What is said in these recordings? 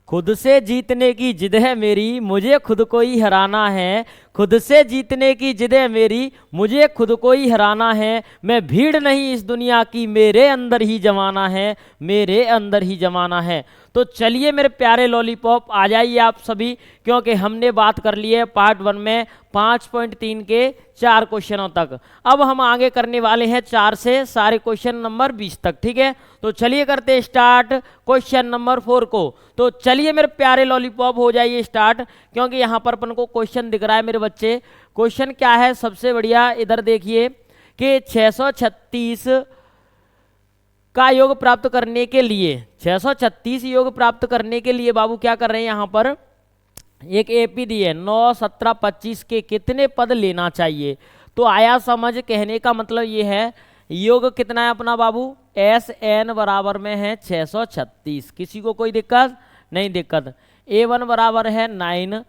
खुद से जीतने की जिद है मेरी, मुझे खुद को ही हराना है। खुद से जीतने की जिद है मेरी, मुझे खुद को ही हराना है। मैं भीड़ नहीं इस दुनिया की, मेरे अंदर ही जमाना है, मेरे अंदर ही जमाना है। तो चलिए मेरे प्यारे लॉलीपॉप, आ जाइए आप सभी, क्योंकि हमने बात कर ली है पार्ट 1 में 5.3 के 4 क्वेश्चनों तक। अब हम आगे करने वाले हैं 4 से सारे क्वेश्चन नंबर 20 तक, ठीक है। तो चलिए करते हैं स्टार्ट क्वेश्चन नंबर 4 को। तो चलिए मेरे प्यारे लॉलीपॉप, हो जाइए स्टार्ट, क्योंकि यहाँ पर अपन को क्वेश्चन दिख रहा है मेरे बच्चे। क्वेश्चन क्या है सबसे बढ़िया, इधर देखिए कि 636 का योग प्राप्त करने के लिए, 636 योग प्राप्त करने के लिए बाबू क्या कर रहे हैं यहाँ पर, एक एपी दी है 9, 17, 25 के कितने पद लेना चाहिए। तो आया समझ, कहने का मतलब ये है योग कितना है अपना बाबू, एस एन बराबर में है 636। किसी को कोई दिक्कत नहीं, दिक्कत। A1 बराबर है 9,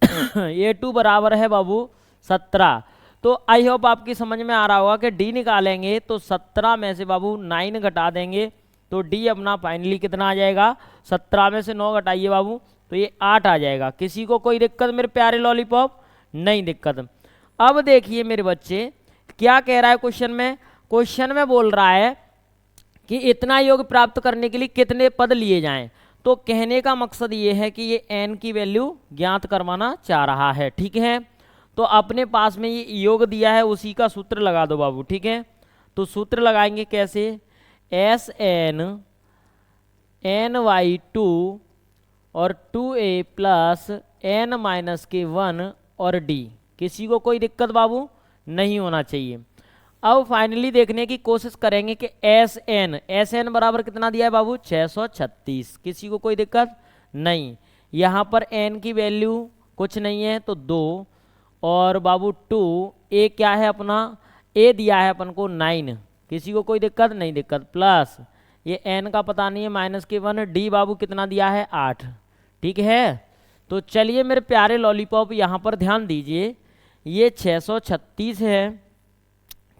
A2 बराबर है बाबू 17। तो आई होप आपकी समझ में आ रहा होगा कि डी निकालेंगे तो 17 में से बाबू 9 घटा देंगे तो डी अपना फाइनली कितना आ जाएगा, 17 में से 9 घटाइए बाबू तो ये 8 आ जाएगा। किसी को कोई दिक्कत मेरे प्यारे लॉलीपॉप, नहीं दिक्कत। अब देखिए मेरे बच्चे क्या कह रहा है क्वेश्चन में, क्वेश्चन में बोल रहा है कि इतना योग प्राप्त करने के लिए कितने पद लिए जाएं। तो कहने का मकसद ये है कि ये n की वैल्यू ज्ञात करवाना चाह रहा है, ठीक है। तो अपने पास में ये योग दिया है, उसी का सूत्र लगा दो बाबू, ठीक है। तो सूत्र लगाएंगे कैसे, एस एन एन वाई 2 और 2a प्लस एन माइनस के 1 और डी। किसी को कोई दिक्कत बाबू नहीं होना चाहिए। अब फाइनली देखने की कोशिश करेंगे कि एस एन बराबर कितना दिया है बाबू, 636। किसी को कोई दिक्कत नहीं। यहाँ पर एन की वैल्यू कुछ नहीं है तो 2 और बाबू 2, ए क्या है अपना, ए दिया है अपन को 9। किसी को कोई दिक्कत नहीं, दिक्कत। प्लस ये एन का पता नहीं है माइनस के 1, डी बाबू कितना दिया है 8, ठीक है। तो चलिए मेरे प्यारे लॉलीपॉप यहाँ पर ध्यान दीजिए, ये 636 है,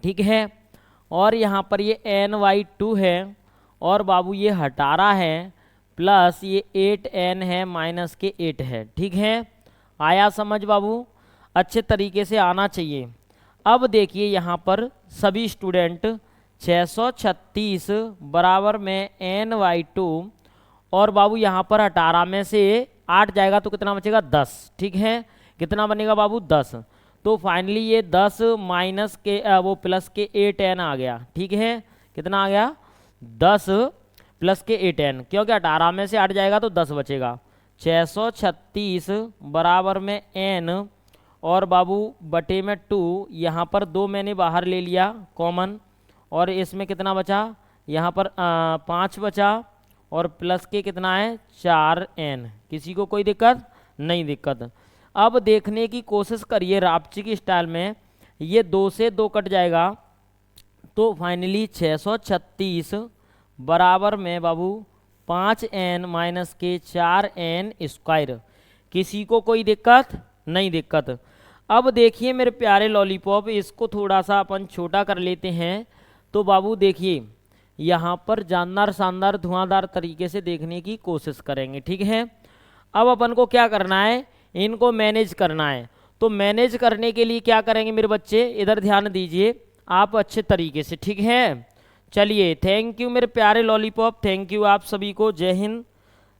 ठीक है। और यहाँ पर ये ny2 है और बाबू ये हटारा है, प्लस ये 8n है माइनस के 8 है, ठीक है। आया समझ बाबू, अच्छे तरीके से आना चाहिए। अब देखिए यहाँ पर सभी स्टूडेंट 636 बराबर में ny2 और बाबू यहाँ पर 18 में से 8 जाएगा तो कितना बचेगा 10, ठीक है। कितना बनेगा बाबू 10। तो फाइनली ये 10 माइनस के वो प्लस के 8n आ गया, ठीक है। कितना आ गया 10 प्लस के 8n, क्योंकि 18 में से 8 जाएगा तो 10 बचेगा। 636 बराबर में n और बाबू बटे में 2, यहाँ पर 2 मैंने बाहर ले लिया कॉमन और इसमें कितना बचा, यहाँ पर 5 बचा और प्लस के कितना है 4n। किसी को कोई दिक्कत नहीं, दिक्कत। अब देखने की कोशिश करिए रापची की स्टाइल में, ये 2 से 2 कट जाएगा तो फाइनली 636 बराबर में बाबू 5n माइनस के 4n स्क्वायर। किसी को कोई दिक्कत नहीं, दिक्कत। अब देखिए मेरे प्यारे लॉलीपॉप, इसको थोड़ा सा अपन छोटा कर लेते हैं। तो बाबू देखिए यहाँ पर जानदार शानदार धुआंधार तरीके से देखने की कोशिश करेंगे, ठीक है। अब अपन को क्या करना है, इनको मैनेज करना है। तो मैनेज करने के लिए क्या करेंगे मेरे बच्चे, इधर ध्यान दीजिए आप अच्छे तरीके से, ठीक है। चलिए थैंक यू मेरे प्यारे लॉलीपॉप, थैंक यू आप सभी को, जय हिंद।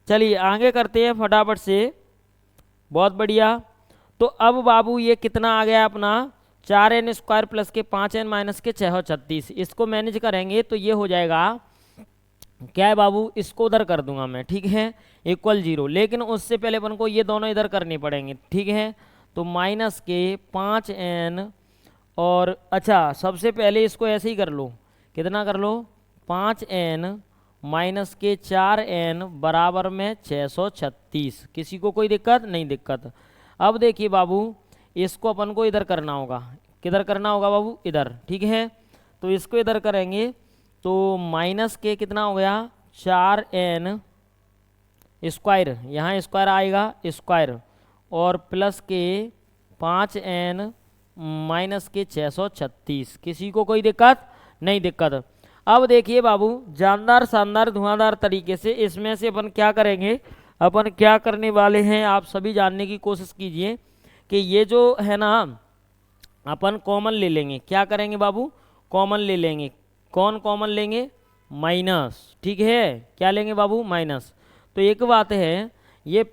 चलिए आगे करते हैं फटाफट से, बहुत बढ़िया। तो अब बाबू ये कितना आ गया अपना 4n स्क्वायर प्लस के 5n माइनस के 636। इसको मैनेज करेंगे तो ये हो जाएगा क्या है बाबू, इसको उधर कर दूंगा मैं, ठीक है, इक्वल 0। लेकिन उससे पहले अपन को ये दोनों इधर करने पड़ेंगे, ठीक है। तो माइनस के 5n और अच्छा सबसे पहले इसको ऐसे ही कर लो, कितना कर लो 5n माइनस के 4n बराबर में 636। किसी को कोई दिक्कत नहीं, दिक्कत। अब देखिए बाबू इसको अपन को इधर करना होगा, किधर करना होगा बाबू, इधर, ठीक है। तो इसको इधर करेंगे तो माइनस के कितना हो गया 4n स्क्वायर, यहाँ स्क्वायर आएगा स्क्वायर और प्लस के 5n माइनस के 636। किसी को कोई दिक्कत नहीं, दिक्कत। अब देखिए बाबू जानदार शानदार धुआंधार तरीके से इसमें से अपन क्या करेंगे, अपन क्या करने वाले हैं आप सभी जानने की कोशिश कीजिए कि ये जो है ना अपन कॉमन ले लेंगे। क्या करेंगे बाबू? कॉमन ले लेंगे। कौन कॉमन लेंगे? माइनस। ठीक है, क्या लेंगे बाबू? माइनस। तो एक बात है, ये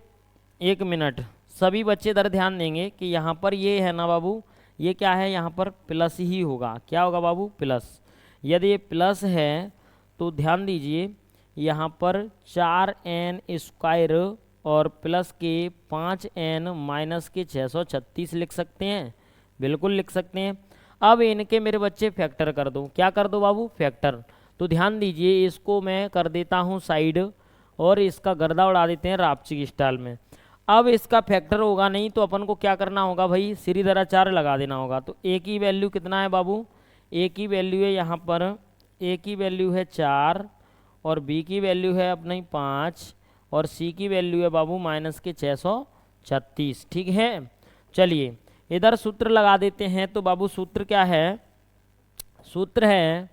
1 मिनट सभी बच्चे इधर ध्यान देंगे कि यहाँ पर ये है ना बाबू, ये क्या है? यहाँ पर प्लस ही होगा। क्या होगा बाबू? प्लस। यदि ये प्लस है तो ध्यान दीजिए यहाँ पर 4n² और प्लस के 5n माइनस के 636 लिख सकते हैं। बिल्कुल लिख सकते हैं। अब इनके मेरे बच्चे फैक्टर कर दो। क्या कर दो बाबू? फैक्टर। तो ध्यान दीजिए इसको मैं कर देता हूँ साइड और इसका गर्दा उड़ा देते हैं रापची की स्टाइल में। अब इसका फैक्टर होगा नहीं तो अपन को क्या करना होगा भाई? सीधी तरह 4 लगा देना होगा। तो ए की वैल्यू कितना है बाबू? ए की वैल्यू है यहाँ पर, ए की वैल्यू है 4 और बी की वैल्यू है अपनी 5 और सी की वैल्यू है बाबू माइनस के 636। ठीक है, चलिए इधर सूत्र लगा देते हैं। तो बाबू सूत्र क्या है? सूत्र है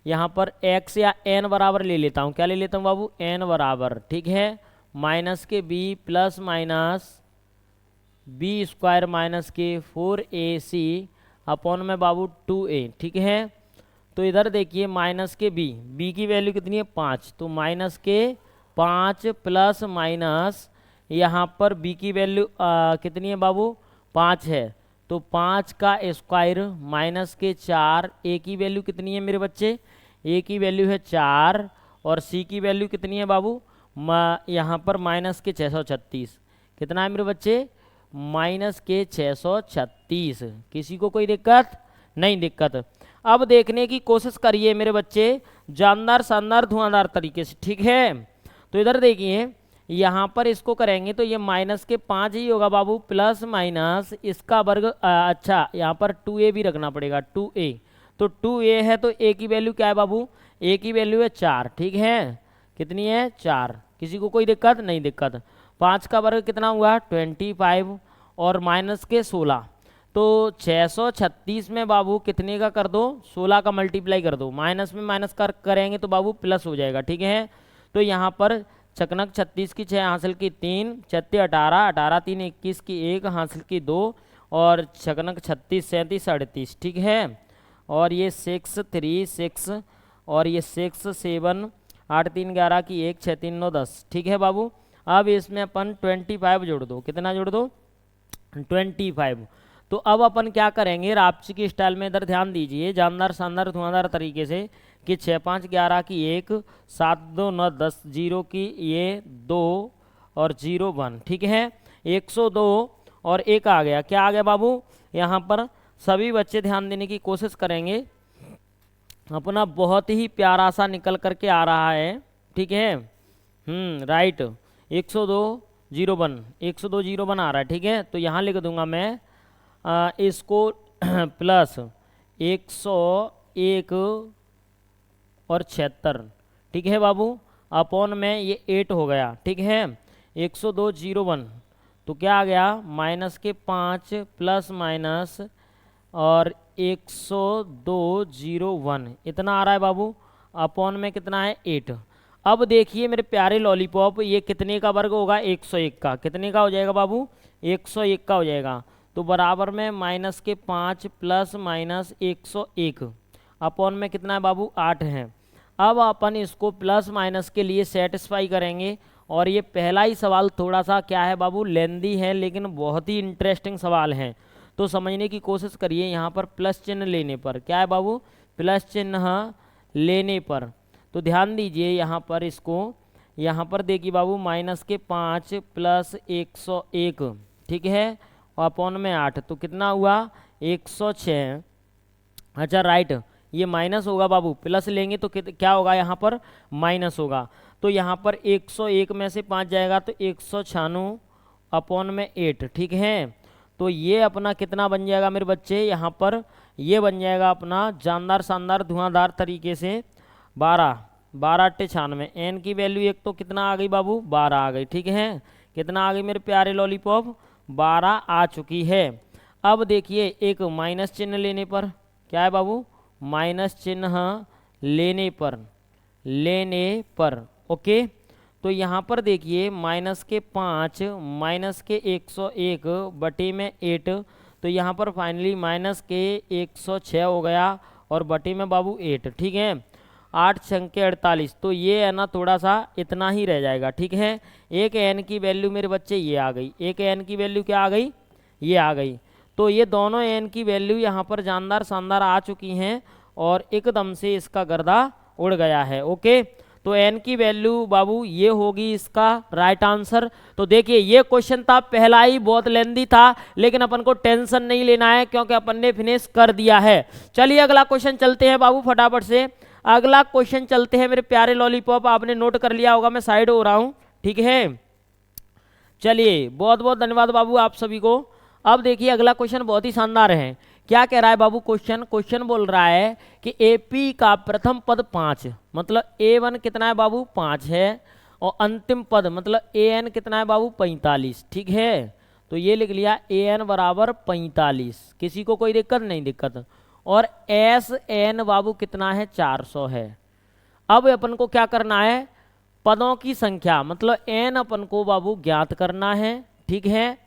यहाँ पर x या n बराबर ले लेता हूँ। क्या ले लेता हूँ बाबू? n बराबर। ठीक है, माइनस के b plus minus b² minus के 4ac अपॉन में बाबू 2a। ठीक है, तो इधर देखिए माइनस के b की वैल्यू कितनी है? 5। तो माइनस के 5 प्लस माइनस यहाँ पर b की वैल्यू कितनी है बाबू? 5 है। तो 5 का स्क्वायर माइनस के 4। ए की वैल्यू कितनी है मेरे बच्चे? ए की वैल्यू है 4 और सी की वैल्यू कितनी है बाबू? यहाँ पर माइनस के 636। कितना है मेरे बच्चे? माइनस के 636। किसी को कोई दिक्कत? नहीं दिक्कत। अब देखने की कोशिश करिए मेरे बच्चे जानदार शानदार धुआंधार तरीके से। ठीक है, तो इधर देखिए यहाँ पर इसको करेंगे तो ये माइनस के 5 ही होगा बाबू, प्लस माइनस इसका वर्ग। अच्छा, यहाँ पर 2a भी रखना पड़ेगा, 2a। तो 2a है तो a की वैल्यू क्या है बाबू? a की वैल्यू है 4। ठीक है, कितनी है? 4। किसी को कोई दिक्कत? नहीं दिक्कत। 5 का वर्ग कितना हुआ? 25 और माइनस के 16। तो 636 में बाबू कितने का कर दो? 16 का मल्टीप्लाई कर दो। माइनस में माइनस करेंगे तो बाबू प्लस हो जाएगा। ठीक है, तो यहाँ पर चकनक 36 की 6 हासिल की 3, 36 18, 18 3 21 की 1 हासिल की 2 और चकनक 36 37 38। ठीक है, और ये 6 3 6 और ये 6 7 8 3 11 की 1 6 3 9 10। ठीक है बाबू, अब इसमें अपन 25 जोड़ दो। कितना जोड़ दो? 25। तो अब अपन क्या करेंगे रापची की स्टाइल में, इधर ध्यान दीजिए जानदार शानदार धुआंधार तरीके से कि 6 5 11 की 1 7 2 9 10 0 की ये 2 और 0 1। ठीक है, 102 और 1 आ गया। क्या आ गया बाबू? यहाँ पर सभी बच्चे ध्यान देने की कोशिश करेंगे। अपना बहुत ही प्यारा सा निकल करके आ रहा है। ठीक है, राइट। 102 0 1 102 0 1 आ रहा है। ठीक है, तो यहाँ लिख दूंगा मैं इसको प्लस 101 और 76। ठीक है बाबू, अपॉन में ये 8 हो गया। ठीक है, 102 0 1 तो क्या आ गया? माइनस के 5 प्लस माइनस और 102 0 1 इतना आ रहा है बाबू। अपॉन में कितना है? 8। अब देखिए मेरे प्यारे लॉलीपॉप, ये कितने का वर्ग होगा? 101 का। कितने का हो जाएगा बाबू? 101 का हो जाएगा। तो बराबर में माइनस के 5 प्लस माइनस 101 अपॉन में कितना है बाबू? 8 है। अब अपन इसको प्लस माइनस के लिए सेटिस्फाई करेंगे। और ये पहला ही सवाल थोड़ा सा क्या है बाबू? लेंदी है, लेकिन बहुत ही इंटरेस्टिंग सवाल है, तो समझने की कोशिश करिए। यहाँ पर प्लस चिन्ह लेने पर क्या है बाबू? प्लस चिन्ह लेने पर तो ध्यान दीजिए यहाँ पर इसको, यहाँ पर देखिए बाबू माइनस के 5 प्लस 101। ठीक है, अपॉन में 8 तो कितना हुआ? 106। अच्छा राइट, ये माइनस होगा बाबू, प्लस लेंगे तो क्या होगा? यहाँ पर माइनस होगा। तो यहाँ पर 101 में से 5 जाएगा तो 196 अपॉन में 8। ठीक है, तो ये अपना कितना बन जाएगा मेरे बच्चे? यहाँ पर ये बन जाएगा अपना जानदार शानदार धुआंधार तरीके से 12 12 8 96। एन की वैल्यू एक तो कितना आ गई बाबू? 12 आ गई। ठीक है, कितना आ गई मेरे प्यारे लॉलीपॉप? 12 आ चुकी है। अब देखिए एक माइनस चिन्ह लेने पर क्या है बाबू? माइनस चिन्ह लेने पर ओके। तो यहाँ पर देखिए -5 -101 बटे में 8, तो यहाँ पर फाइनली -106 हो गया और बटे में बाबू 8। ठीक है, 8 छंके 48, तो ये है ना थोड़ा सा इतना ही रह जाएगा। ठीक है, एक एन की वैल्यू मेरे बच्चे ये आ गई, एक एन की वैल्यू क्या आ गई, ये आ गई। तो ये दोनों एन की वैल्यू यहाँ पर जानदार शानदार आ चुकी हैं और एकदम से इसका गर्दा उड़ गया है। ओके, तो एन की वैल्यू बाबू ये होगी इसका राइट आंसर। तो देखिए ये क्वेश्चन था पहला ही, बहुत लेंदी था, लेकिन अपन को टेंशन नहीं लेना है क्योंकि अपन ने फिनिश कर दिया है। चलिए अगला क्वेश्चन चलते हैं बाबू फटाफट से। अगला क्वेश्चन चलते हैं मेरे प्यारे लॉलीपॉप, आपने नोट कर लिया होगा, मैं साइड हो रहा हूं। ठीक है, चलिए बहुत बहुत धन्यवाद बाबू आप सभी को। अब देखिए अगला क्वेश्चन बहुत ही शानदार है। क्या कह रहा है बाबू क्वेश्चन बोल रहा है कि एपी का प्रथम पद 5, मतलब A1 कितना है बाबू 5 है, और अंतिम पद मतलब AN कितना है बाबू 45। ठीक है, तो ये लिख लिया AN बराबर 45, किसी को कोई दिक्कत नहीं दिक्कत। और SN बाबू कितना है 400 है। अब अपन को क्या करना है, पदों की संख्या मतलब N अपन को बाबू ज्ञात करना है। ठीक है,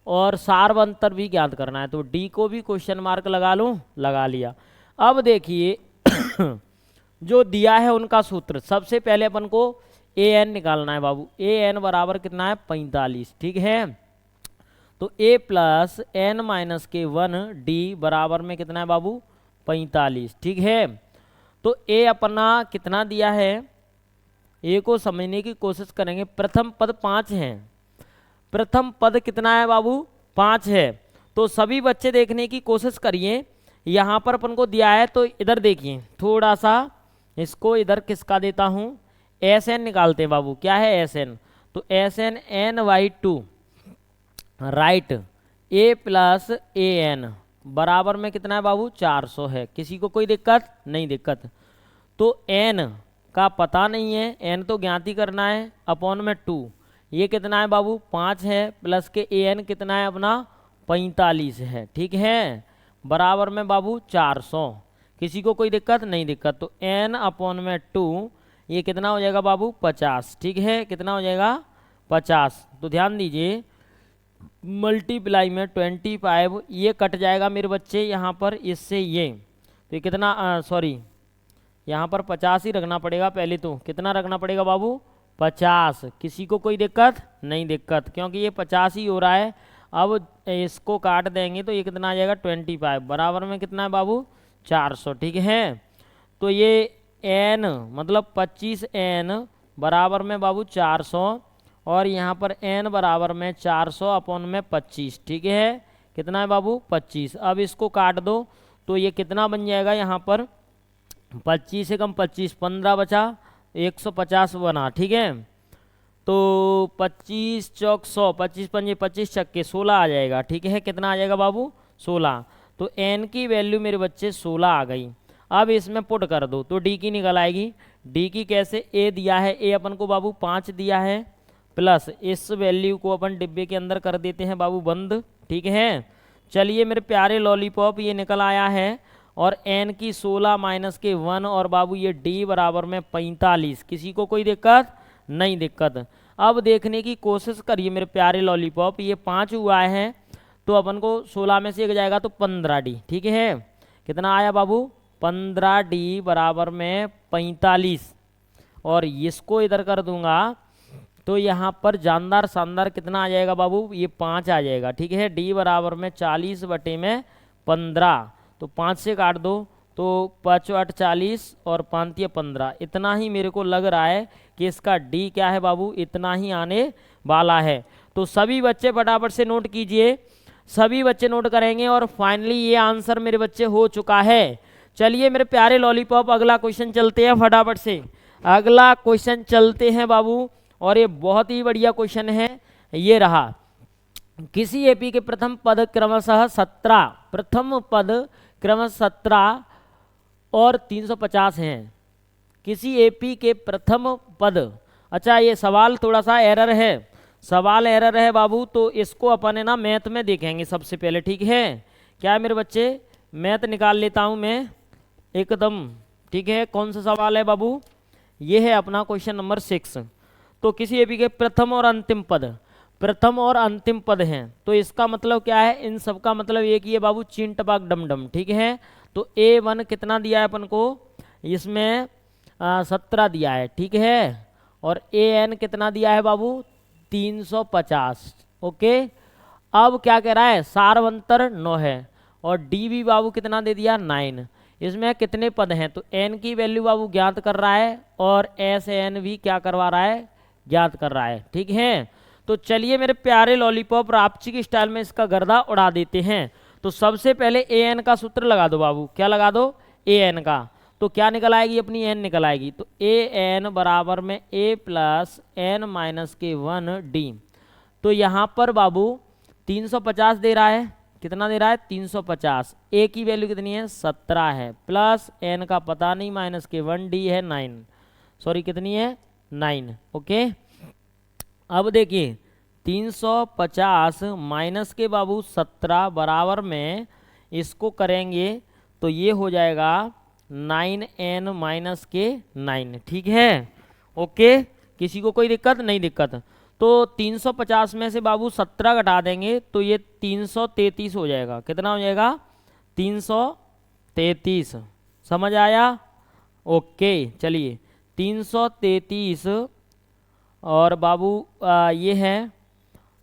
और सार्वंतर भी ज्ञात करना है। तो डी को भी क्वेश्चन मार्क लगा लूं, लगा लिया। अब देखिए जो दिया है उनका सूत्र, सबसे पहले अपन को AN निकालना है बाबू। AN बराबर कितना है 45। ठीक है, तो A प्लस N माइनस के 1 D बराबर में कितना है बाबू 45। ठीक है, तो A अपना कितना दिया है, A को समझने की कोशिश करेंगे। प्रथम पद 5 है, प्रथम पद कितना है बाबू 5 है। तो सभी बच्चे देखने की कोशिश करिए, यहाँ पर अपन को दिया है, तो इधर देखिए थोड़ा सा इसको इधर किसका देता हूँ, SN निकालते हैं बाबू। क्या है SN, तो SN N/2 right, A plus AN बराबर में कितना है बाबू 400 है। किसी को कोई दिक्कत नहीं दिक्कत। तो N का पता नहीं है, N तो ज्ञात ही करना है, अपॉन में 2, ये कितना है बाबू 5 है, प्लस के AN कितना है अपना 45 है। ठीक है, बराबर में बाबू 400, किसी को कोई दिक्कत नहीं दिक्कत। तो N अपॉन में 2 ये कितना हो जाएगा बाबू 50। ठीक है, कितना हो जाएगा 50। तो ध्यान दीजिए मल्टीप्लाई में 25 ये कट जाएगा मेरे बच्चे यहाँ पर इससे ये, तो ये कितना सॉरी यहाँ पर 50 ही रखना पड़ेगा पहले। तो कितना रखना पड़ेगा बाबू 50, किसी को कोई दिक्कत नहीं दिक्कत, क्योंकि ये 50 ही हो रहा है। अब इसको काट देंगे तो ये कितना आ जाएगा 25 बराबर में कितना है बाबू 400। ठीक है, तो ये N मतलब 25N बराबर में बाबू 400, और यहाँ पर N बराबर में 400 अपॉन में 25। ठीक है, कितना है बाबू 25। अब इसको काट दो तो ये कितना बन जाएगा, यहाँ पर 25 से कम 25 15 बचा, 150 बना। ठीक है, तो 25 चौक 100, 25 पंजे 25 छक्के 16 आ जाएगा। ठीक है, कितना आ जाएगा बाबू 16। तो N की वैल्यू मेरे बच्चे 16 आ गई। अब इसमें पुट कर दो तो D की निकल आएगी। D की कैसे, A दिया है, A अपन को बाबू 5 दिया है, प्लस इस वैल्यू को अपन डिब्बे के अंदर कर देते हैं बाबू बंद। ठीक है, चलिए मेरे प्यारे लॉलीपॉप ये निकल आया है, और N की 16 माइनस के 1, और बाबू ये D बराबर में 45, किसी को कोई दिक्कत नहीं दिक्कत। अब देखने की कोशिश करिए मेरे प्यारे लॉलीपॉप, ये 5 हुआ है तो अपन को 16 में से एक जाएगा तो 15D। ठीक है, कितना आया बाबू 15D बराबर में 45, और इसको इधर कर दूंगा तो यहाँ पर जानदार शानदार कितना आ जाएगा बाबू, ये 5 आ जाएगा। ठीक है, D बराबर में 40 बटे में 15, तो 5 से काट दो तो 5 8 40 और 5 15, इतना ही मेरे को लग रहा है कि इसका D क्या है बाबू, इतना ही आने वाला है। तो सभी बच्चे फटाफट से नोट कीजिए, सभी बच्चे नोट करेंगे, और फाइनली ये आंसर मेरे बच्चे हो चुका है। चलिए मेरे प्यारे लॉलीपॉप अगला क्वेश्चन चलते हैं फटाफट से, अगला क्वेश्चन चलते हैं बाबू, और ये बहुत ही बढ़िया क्वेश्चन है। ये रहा, किसी एपी के प्रथम पद क्रमशः 17, प्रथम पद क्रमशः 17 और 350 हैं। किसी एपी के प्रथम पद, अच्छा ये सवाल थोड़ा सा एरर है, सवाल एरर है बाबू, तो इसको अपन है ना मैथ में देखेंगे सबसे पहले। ठीक है, क्या है मेरे बच्चे, मैथ निकाल लेता हूँ मैं एकदम। ठीक है, कौन सा सवाल है बाबू, ये है अपना क्वेश्चन नंबर 6। तो किसी एपी के प्रथम और अंतिम पद हैं, तो इसका मतलब क्या है, इन सब का मतलब एक ही है बाबू, चीन टपाक डम डम, ठीक है। तो A1 कितना दिया है अपन को, इसमें 17 दिया है, ठीक है। और AN कितना दिया है बाबू, 350, ओके। अब क्या कह रहा है, सार्वंतर 9 है, और DB बाबू कितना दे दिया, 9। इसमें कितने पद हैं, तो N की वैल्यू बाबू ज्ञात कर रहा है, और SN भी क्या करवा रहा है, ज्ञात कर रहा है, ठीक है। तो चलिए मेरे प्यारे लॉलीपॉप, रापची की स्टाइल में इसका गर्दा उड़ा देते हैं। तो सबसे पहले AN का सूत्र लगा दो बाबू, क्या लगा दो, AN का। तो क्या निकल आएगी, अपनी N निकल आएगी। तो AN बराबर में A प्लस N माइनस के 1D। तो यहाँ पर बाबू 350 दे रहा है, कितना दे रहा है, 350। A की वैल्यू कितनी है, 17 है, प्लस N का पता नहीं, माइनस के 1D है 9, सॉरी कितनी है, 9, ओके। अब देखिए 350 माइनस के बाबू 17 बराबर में इसको करेंगे तो ये हो जाएगा 9N माइनस के 9, ठीक है, ओके। किसी को कोई दिक्कत नहीं, दिक्कत। तो 350 में से बाबू 17 घटा देंगे तो ये 333 हो जाएगा, कितना हो जाएगा, 333, समझ आया, ओके। चलिए 333 और बाबू ये है।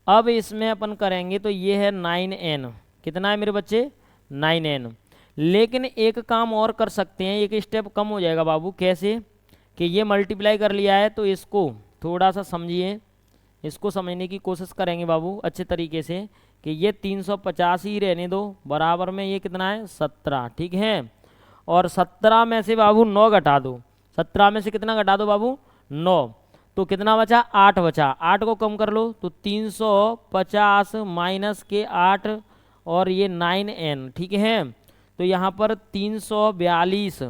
अब इसमें अपन करेंगे तो ये है 9N, कितना है मेरे बच्चे, 9N। लेकिन एक काम और कर सकते हैं, एक स्टेप कम हो जाएगा बाबू, कैसे कि ये मल्टीप्लाई कर लिया है, तो इसको थोड़ा सा समझिए, इसको समझने की कोशिश करेंगे बाबू अच्छे तरीके से, कि ये 350 ही रहने दो, बराबर में ये कितना है, 17, ठीक है। और 17 में से बाबू 9 घटा दो, 17 में से कितना घटा दो बाबू, 9, तो कितना बचा, 8 बचा। 8 को कम कर लो तो 350 माइनस के 8 और ये 9N, ठीक है। तो यहाँ पर 342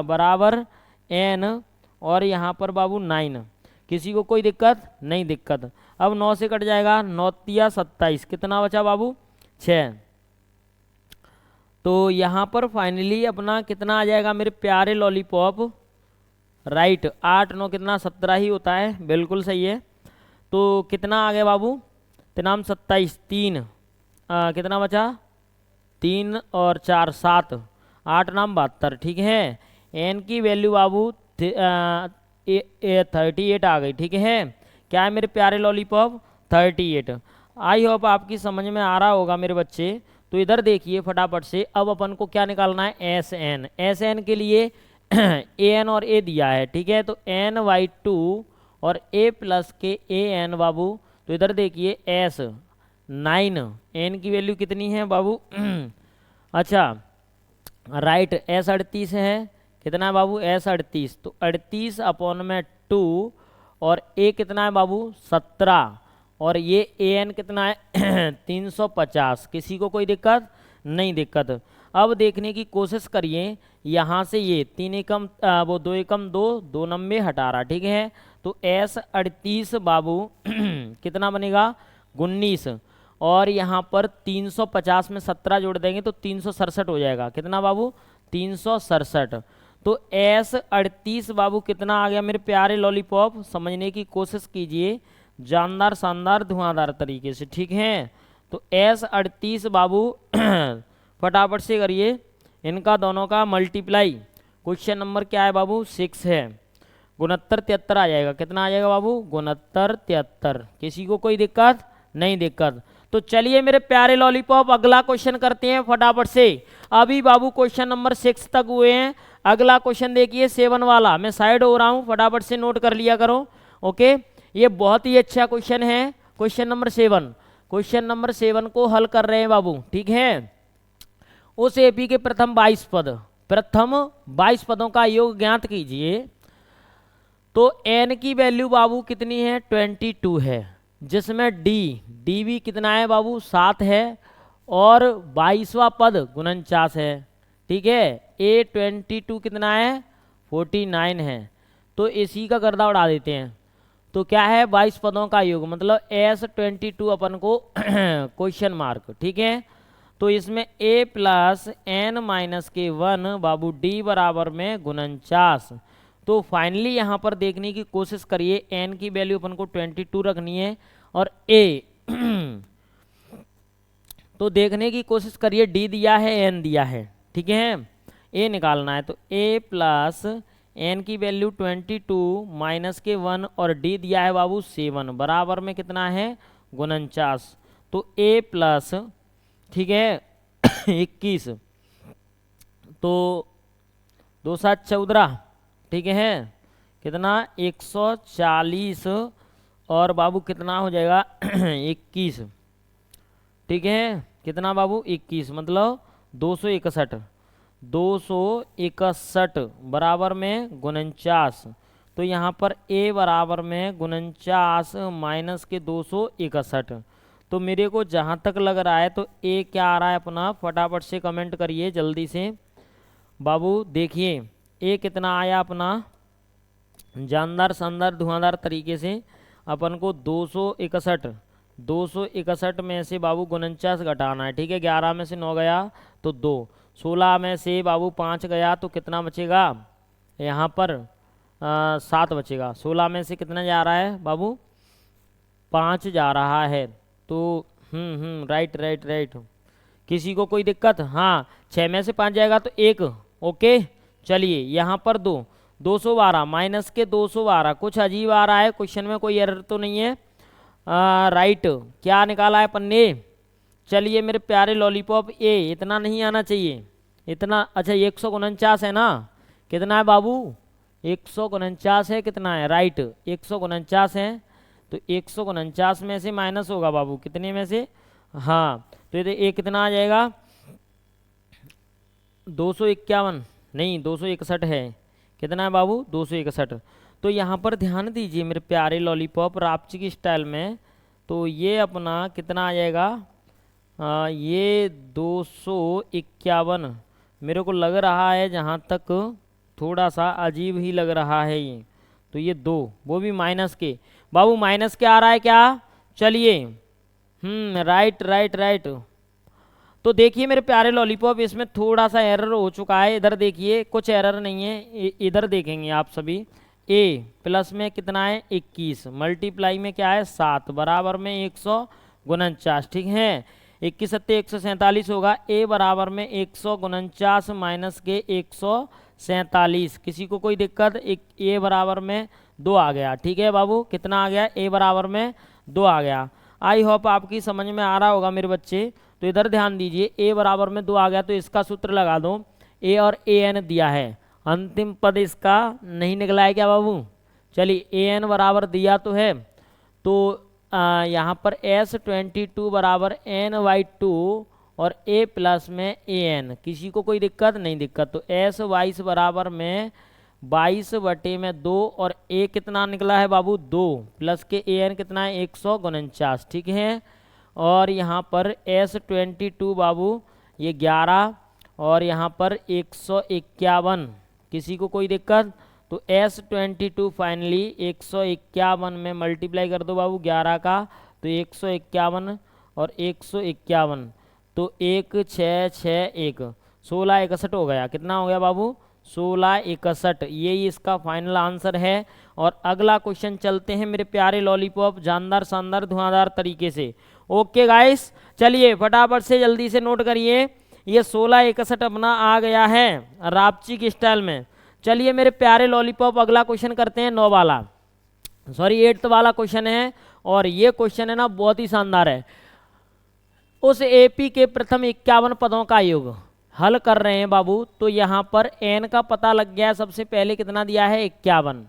बराबर N और यहाँ पर बाबू 9। किसी को कोई दिक्कत नहीं, दिक्कत। अब 9 से कट जाएगा, 9 तिया 27, कितना बचा बाबू, 6। तो यहाँ पर फाइनली अपना कितना आ जाएगा मेरे प्यारे लॉलीपॉप, राइट, 8 9 कितना, 17 ही होता है, बिल्कुल सही है। तो कितना आ गया बाबू, 3 27, 3 कितना बचा, 3 और 4 7, 8 9 72, ठीक है। N की वैल्यू बाबू 38 आ गई, ठीक है। क्या है मेरे प्यारे लॉलीपॉप, 38। आई होप आपकी समझ में आ रहा होगा मेरे बच्चे। तो इधर देखिए फटाफट से, अब अपन को क्या निकालना है, SN। SN के लिए AN और A दिया है, ठीक है। तो N/2 और A प्लस के AN बाबू। तो इधर देखिए S 9, N की वैल्यू कितनी है बाबू अच्छा राइट, S 38 है, कितना है बाबू, S 38। तो 38 अपॉन में 2 और A कितना है बाबू, 17, और ये AN कितना है 350। किसी को कोई दिक्कत नहीं, दिक्कत। अब देखने की कोशिश करिए, यहाँ से ये 3 एकम वो 2 एकम 2 2 नंबे हटा रहा, ठीक है। तो S 38 बाबू कितना बनेगा, 19, और यहाँ पर 350 में 17 जोड़ देंगे तो 367 हो जाएगा, कितना बाबू, 367। तो S 38 बाबू कितना आ गया मेरे प्यारे लॉलीपॉप, समझने की कोशिश कीजिए जानदार शानदार धुआंधार तरीके से, ठीक है। तो S 38 बाबू फटाफट से करिए इनका दोनों का मल्टीप्लाई। क्वेश्चन नंबर क्या है बाबू, 6 है, 69 73 आ जाएगा, कितना आ जाएगा बाबू, 69 73। किसी को कोई दिक्कत नहीं, दिक्कत। तो चलिए मेरे प्यारे लॉलीपॉप अगला क्वेश्चन करते हैं फटाफट से। अभी बाबू क्वेश्चन नंबर 6 तक हुए हैं, अगला क्वेश्चन देखिए 7 वाला। मैं साइड हो रहा हूँ, फटाफट से नोट कर लिया करो, ओके। ये बहुत ही अच्छा क्वेश्चन है, क्वेश्चन नंबर 7। क्वेश्चन नंबर 7 को हल कर रहे हैं बाबू, ठीक है। उस एपी के प्रथम 22 पदों का योग ज्ञात कीजिए। तो N की वैल्यू बाबू कितनी है, 22 है, जिसमें डी भी कितना है बाबू, 7 है, और 22वां पद 49 है, ठीक है। A22 कितना है, 49 है। तो इसी का गर्दा उड़ा देते हैं। तो क्या है, 22 पदों का योग, मतलब S22 अपन को क्वेश्चन मार्क, ठीक है। तो इसमें A प्लस N माइनस के 1 बाबू D बराबर में 49। तो फाइनली यहाँ पर देखने की कोशिश करिए, एन की वैल्यू अपन को 22 रखनी है और ए तो देखने की कोशिश करिए, डी दिया है एन दिया है, ठीक है, ए निकालना है। तो ए प्लस एन की वैल्यू 22 माइनस के 1 और डी दिया है बाबू 7 बराबर में कितना है 49। तो ए प्लस, ठीक है 21, तो 2 7 14, ठीक है कितना 140 और बाबू कितना हो जाएगा 21, ठीक है कितना बाबू 21 मतलब 261, 261 बराबर में 49। तो यहाँ पर ए बराबर में 49 माइनस के 261। तो मेरे को जहाँ तक लग रहा है तो ए क्या आ रहा है अपना, फटाफट से कमेंट करिए जल्दी से बाबू। देखिए ए कितना आया अपना, जानदार शानदार धुआंधार तरीके से अपन को 261 में से बाबू 49 घटाना है, ठीक है। 11 में से 9 गया तो 2, 16 में से बाबू 5 गया तो कितना बचेगा यहाँ पर 7 बचेगा। 16 में से कितना जा रहा है बाबू 5 जा रहा है। तो राइट राइट राइट, किसी को कोई दिक्कत? हाँ 6 में से 5 जाएगा तो 1, ओके। चलिए यहाँ पर 212 माइनस के 212, कुछ अजीब आ रहा है क्वेश्चन में, कोई एरर तो नहीं है। राइट क्या निकाला है अपन ने? चलिए मेरे प्यारे लॉलीपॉप ए, इतना नहीं आना चाहिए इतना। अच्छा 149 है ना, कितना है बाबू 149 है, कितना है राइट 149 है। तो 149 में से माइनस होगा बाबू कितने में से, हाँ तो ये कितना आ जाएगा 251 नहीं 261 है, कितना है बाबू 261। तो यहाँ पर ध्यान दीजिए मेरे प्यारे लॉलीपॉप रापची की स्टाइल में, तो ये अपना कितना आ जाएगा ये 251 मेरे को लग रहा है, जहाँ तक थोड़ा सा अजीब ही लग रहा है ये। तो ये 2 वो भी माइनस के, बाबू माइनस के आ रहा है क्या? चलिए राइट राइट राइट। तो देखिए मेरे प्यारे लॉलीपॉप इसमें थोड़ा सा एरर हो चुका है, इधर देखिए कुछ एरर नहीं है, इधर देखेंगे आप सभी। ए प्लस में कितना है 21, मल्टीप्लाई में क्या है 7 बराबर में 149, ठीक है 21 सत्ते 147 होगा। ए बराबर में 149 माइनस के 147, किसी को कोई दिक्कत? ए बराबर में 2 आ गया, ठीक है बाबू कितना आ गया ए बराबर में 2 आ गया। आई होप आपकी समझ में आ रहा होगा मेरे बच्चे। तो इधर ध्यान दीजिए ए बराबर में 2 आ गया तो इसका सूत्र लगा दो, ए और ए एन दिया है, अंतिम पद इसका नहीं निकला है क्या बाबू? चलिए ए एन बराबर दिया तो है, तो यहाँ पर S22 बराबर n/2 और a प्लस में ए एन, किसी को कोई दिक्कत? नहीं दिक्कत। तो S22 बराबर में 22/2 और a कितना निकला है बाबू 2 प्लस के ए एन कितना है 149, ठीक है। और यहाँ पर S22 बाबू ये 11 और यहाँ पर 151, किसी को कोई दिक्कत? तो S22 फाइनली 151 में मल्टीप्लाई कर दो बाबू 11 का, तो 151 और 151 तो 1 6 6 1 16 61 हो गया, कितना हो गया बाबू 16 61, यही इसका फाइनल आंसर है। और अगला क्वेश्चन चलते हैं मेरे प्यारे लॉलीपॉप जानदार शानदार धुआंधार तरीके से। ओके गाइस चलिए फटाफट से जल्दी से नोट करिए, ये 16 61 अपना आ गया है रापची की स्टाइल में। चलिए मेरे प्यारे लॉलीपॉप अगला क्वेश्चन करते हैं 9 वाला, सॉरी 8th वाला क्वेश्चन है। और ये क्वेश्चन है ना बहुत ही शानदार है। उस एपी के प्रथम 51 पदों का योग हल कर रहे हैं बाबू। तो यहाँ पर एन का पता लग गया है, सबसे पहले कितना दिया है 51,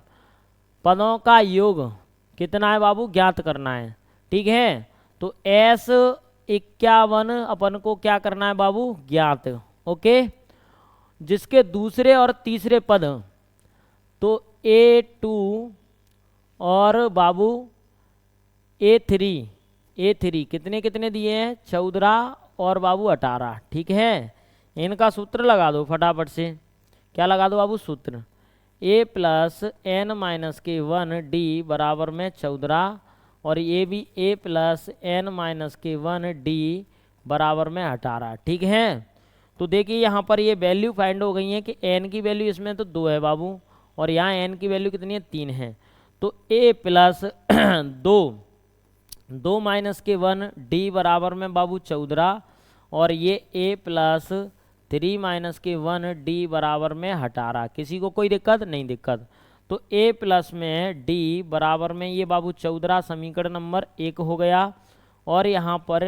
पदों का योग कितना है बाबू ज्ञात करना है, ठीक है। तो एस 51 अपन को क्या करना है बाबू ज्ञात, ओके। जिसके दूसरे और तीसरे पद तो A2 और बाबू A3 कितने कितने दिए हैं 14 और बाबू 18, ठीक है। इनका सूत्र लगा दो फटाफट से, क्या लगा दो बाबू सूत्र, a प्लस एन माइनस के 1d बराबर में 14 और ये भी a प्लस एन माइनस के 1d बराबर में 18, ठीक है। तो देखिए यहाँ पर ये वैल्यू फाइंड हो गई है कि n की वैल्यू इसमें तो 2 है बाबू और यहाँ n की वैल्यू कितनी है 3 है। तो a प्लस 2 माइनस के 1 d बराबर में बाबू 14 और ये a प्लस 3 माइनस के 1 d बराबर में 18। किसी को कोई दिक्कत नहीं दिक्कत। तो a प्लस में d बराबर में ये बाबू 14 समीकरण नंबर 1 हो गया और यहाँ पर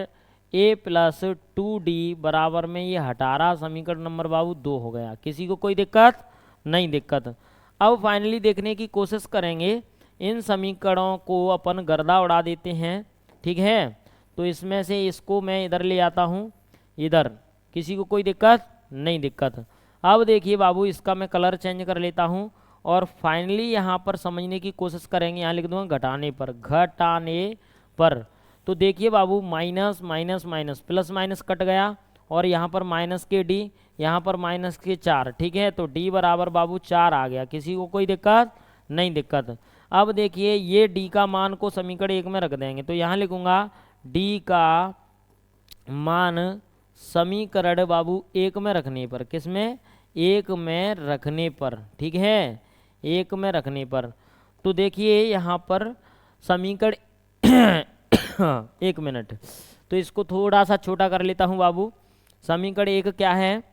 a प्लस 2d बराबर में ये 18 समीकरण नंबर बाबू 2 हो गया। किसी को कोई दिक्कत नहीं दिक्कत। अब फाइनली देखने की कोशिश करेंगे, इन समीकरणों को अपन गर्दा उड़ा देते हैं, ठीक है। तो इसमें से इसको मैं इधर ले आता हूँ, इधर। किसी को कोई दिक्कत नहीं दिक्कत। अब देखिए बाबू, इसका मैं कलर चेंज कर लेता हूँ और फाइनली यहाँ पर समझने की कोशिश करेंगे। यहाँ लिख दूंगा घटाने पर। तो देखिए बाबू, minus minus minus plus minus cut गया और यहाँ पर माइनस के डी, यहाँ पर माइनस के 4, ठीक है। तो डी बराबर बाबू 4 आ गया। किसी को कोई दिक्कत नहीं दिक्कत। अब देखिए ये डी का मान को समीकरण 1 में रख देंगे। तो यहाँ लिखूंगा डी का मान समीकरण बाबू 1 में रखने पर, किसमें 1 में रखने पर, ठीक है 1 में रखने पर। तो देखिए यहाँ पर समीकरण 1 मिनट, तो इसको थोड़ा सा छोटा कर लेता हूँ बाबू। समीकरण 1 क्या है,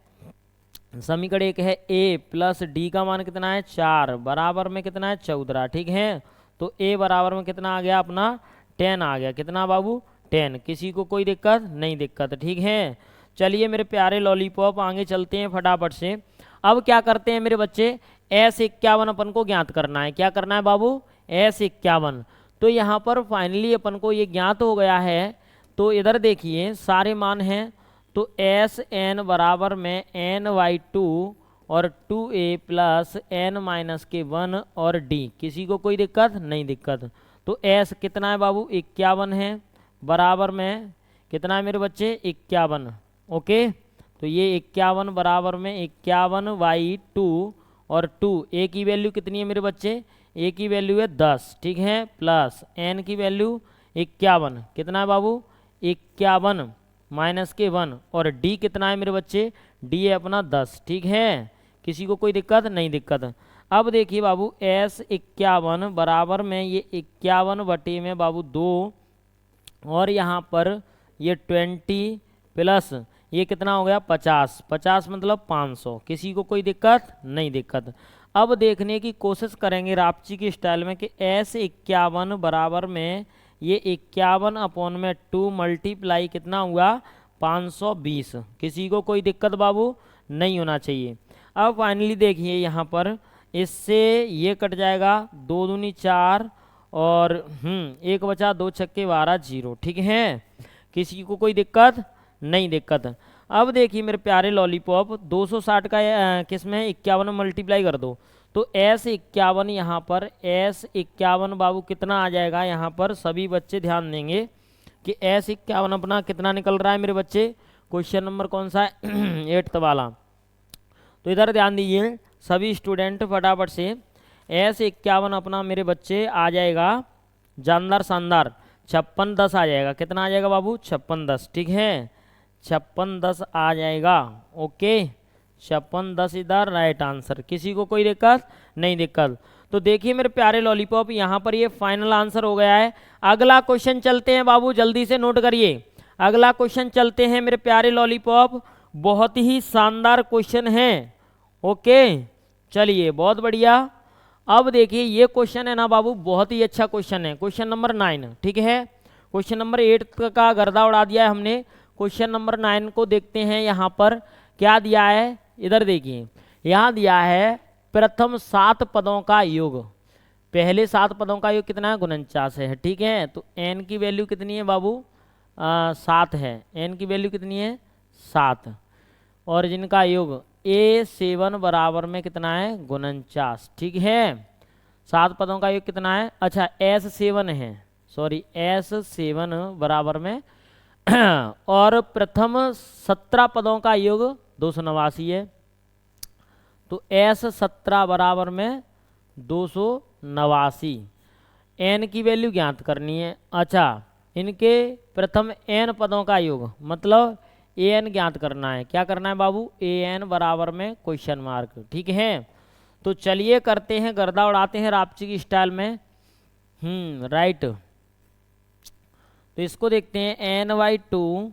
समीकरण 1 है a प्लस डी का मान कितना है 4 बराबर में कितना है 14, ठीक है। तो a बराबर में कितना आ गया अपना 10 आ गया। कितना बाबू 10। किसी को कोई दिक्कत नहीं दिक्कत, ठीक है। चलिए मेरे प्यारे लॉलीपॉप, आगे चलते हैं फटाफट से। अब क्या करते हैं मेरे बच्चे, S51 अपन को ज्ञात करना है। क्या करना है बाबू, S51। तो यहाँ पर फाइनली अपन को ये ज्ञात हो गया है। तो इधर देखिए सारे मान हैं। तो एस एन बराबर में n/2 और 2a प्लस n माइनस के 1 और d। किसी को कोई दिक्कत नहीं दिक्कत। तो s कितना है बाबू 51 है, बराबर में कितना है मेरे बच्चे 51, ओके। तो ये 51 बराबर में 51/2 और 2 a की वैल्यू कितनी है मेरे बच्चे, a की वैल्यू है 10, ठीक है, प्लस n की वैल्यू 51, कितना है बाबू 51 माइनस के 1 और d कितना है मेरे बच्चे, d है अपना 10, ठीक है। किसी को कोई दिक्कत नहीं दिक्कत। अब देखिए बाबू S51 बराबर में ये 51 में बाबू 2 और यहाँ पर ये 20 प्लस ये कितना हो गया 50, 50 मतलब 500। किसी को कोई दिक्कत नहीं दिक्कत। अब देखने की कोशिश करेंगे रापची की स्टाइल में कि S51 बराबर में ये 51/2 मल्टीप्लाई कितना हुआ 520। किसी को कोई दिक्कत बाबू नहीं होना चाहिए। अब फाइनली देखिए यहाँ पर इससे ये कट जाएगा, 2 दूनी 4 और 1 बचा, 2 छक्के 12, 0, ठीक है। किसी को कोई दिक्कत नहीं दिक्कत। अब देखिए मेरे प्यारे लॉलीपॉप, 260 का किस में 51 मल्टीप्लाई कर दो। तो S51 यहाँ पर S51 बाबू कितना आ जाएगा, यहाँ पर सभी बच्चे ध्यान देंगे कि S51 अपना कितना निकल रहा है मेरे बच्चे। क्वेश्चन नंबर कौन सा है 8th वाला। तो इधर ध्यान दीजिए सभी स्टूडेंट फटाफट से। S51 अपना मेरे बच्चे आ जाएगा जानदार शानदार 5610 आ जाएगा। कितना आ जाएगा बाबू 5610, ठीक है 5610 आ जाएगा, ओके 5610 इधर राइट आंसर। किसी को कोई दिक्कत नहीं दिक्कत। तो देखिए मेरे प्यारे लॉलीपॉप, यहाँ पर ये फाइनल आंसर हो गया है। अगला क्वेश्चन चलते हैं बाबू, जल्दी से नोट करिए। अगला क्वेश्चन चलते हैं मेरे प्यारे लॉलीपॉप, बहुत ही शानदार क्वेश्चन है, ओके चलिए बहुत बढ़िया। अब देखिए ये क्वेश्चन है ना बाबू, बहुत ही अच्छा क्वेश्चन है, क्वेश्चन नंबर 9, ठीक है। क्वेश्चन नंबर 8 का गर्दा उड़ा दिया है हमने। क्वेश्चन नंबर 9 को देखते हैं। यहाँ पर क्या दिया है, इधर देखिए यहाँ दिया है प्रथम 7 पदों का योग। पहले 7 पदों का योग कितना है 49 है, ठीक है। तो n की वैल्यू कितनी है बाबू 7 है, n की वैल्यू कितनी है 7 और जिनका योग A7 बराबर में कितना है 49, ठीक है। 7 पदों का योग कितना है, अच्छा S7 है, सॉरी S7 बराबर में और प्रथम 17 पदों का योग 289 है। तो S17 बराबर में 289, n की वैल्यू ज्ञात करनी है। अच्छा इनके प्रथम n पदों का योग मतलब an ज्ञात करना है। क्या करना है बाबू an बराबर में क्वेश्चन मार्क, ठीक है। तो चलिए करते हैं, गर्दा उड़ाते हैं रापची की स्टाइल में। राइट। तो इसको देखते हैं n/2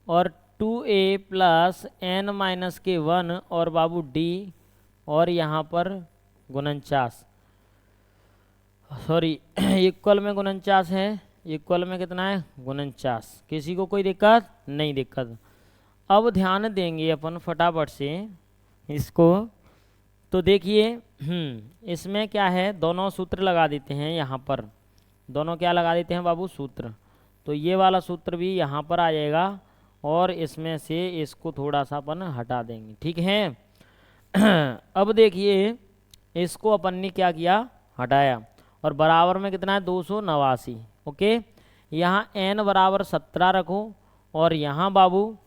और 2a प्लस n-1 और बाबू d और यहाँ पर 49, सॉरी इक्वल में 49 है, इक्वल में कितना है 49। किसी को कोई दिक्कत नहीं? दिक्कत। अब ध्यान देंगे अपन फटाफट से इसको। तो देखिए इसमें क्या है, दोनों सूत्र लगा देते हैं यहाँ पर। दोनों क्या लगा देते हैं बाबू? सूत्र। तो ये वाला सूत्र भी यहाँ पर आ जाएगा और इसमें से इसको थोड़ा सा अपन हटा देंगे, ठीक है। अब देखिए इसको अपन ने क्या किया, हटाया, और बराबर में कितना है 289। ओके, यहाँ n बराबर 17 रखो और यहाँ बाबू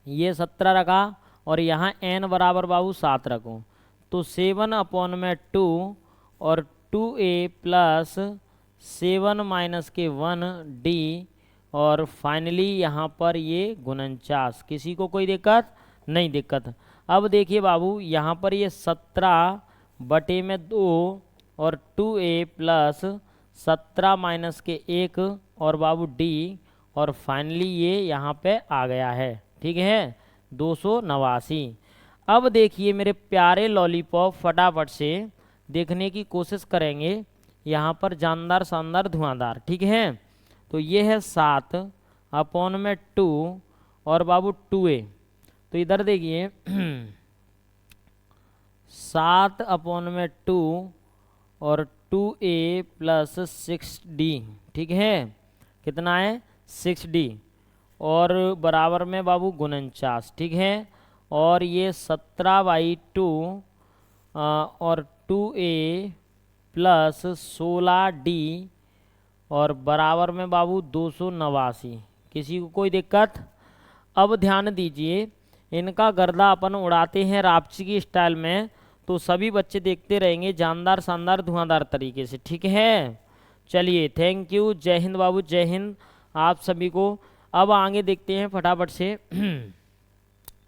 ये 17 रखा और यहाँ n बराबर बाबू 7 रखो। तो 7/2 और 2a प्लस 7-1d और फाइनली यहाँ पर ये 49। किसी को कोई दिक्कत नहीं? दिक्कत। अब देखिए बाबू यहाँ पर ये 17/2 और 2a प्लस 17-1 और बाबू d और फाइनली ये यहाँ पे आ गया है, ठीक है 289। अब देखिए मेरे प्यारे लॉलीपॉप, फटाफट से देखने की कोशिश करेंगे यहाँ पर जानदार शानदार धुआंधार, ठीक है। तो ये है 7/2 और बाबू 2a। तो इधर देखिए 7/2 और 2a प्लस 6d, ठीक है, कितना है 6d और बराबर में बाबू 49, ठीक है। और ये 17/2 और 2a प्लस 16d और बराबर में बाबू 289। किसी को कोई दिक्कत? अब ध्यान दीजिए, इनका गर्दा अपन उड़ाते हैं रापची की स्टाइल में, तो सभी बच्चे देखते रहेंगे जानदार शानदार धुआंधार तरीके से, ठीक है। चलिए थैंक यू, जय हिंद बाबू, जय हिंद आप सभी को। अब आगे देखते हैं फटाफट से।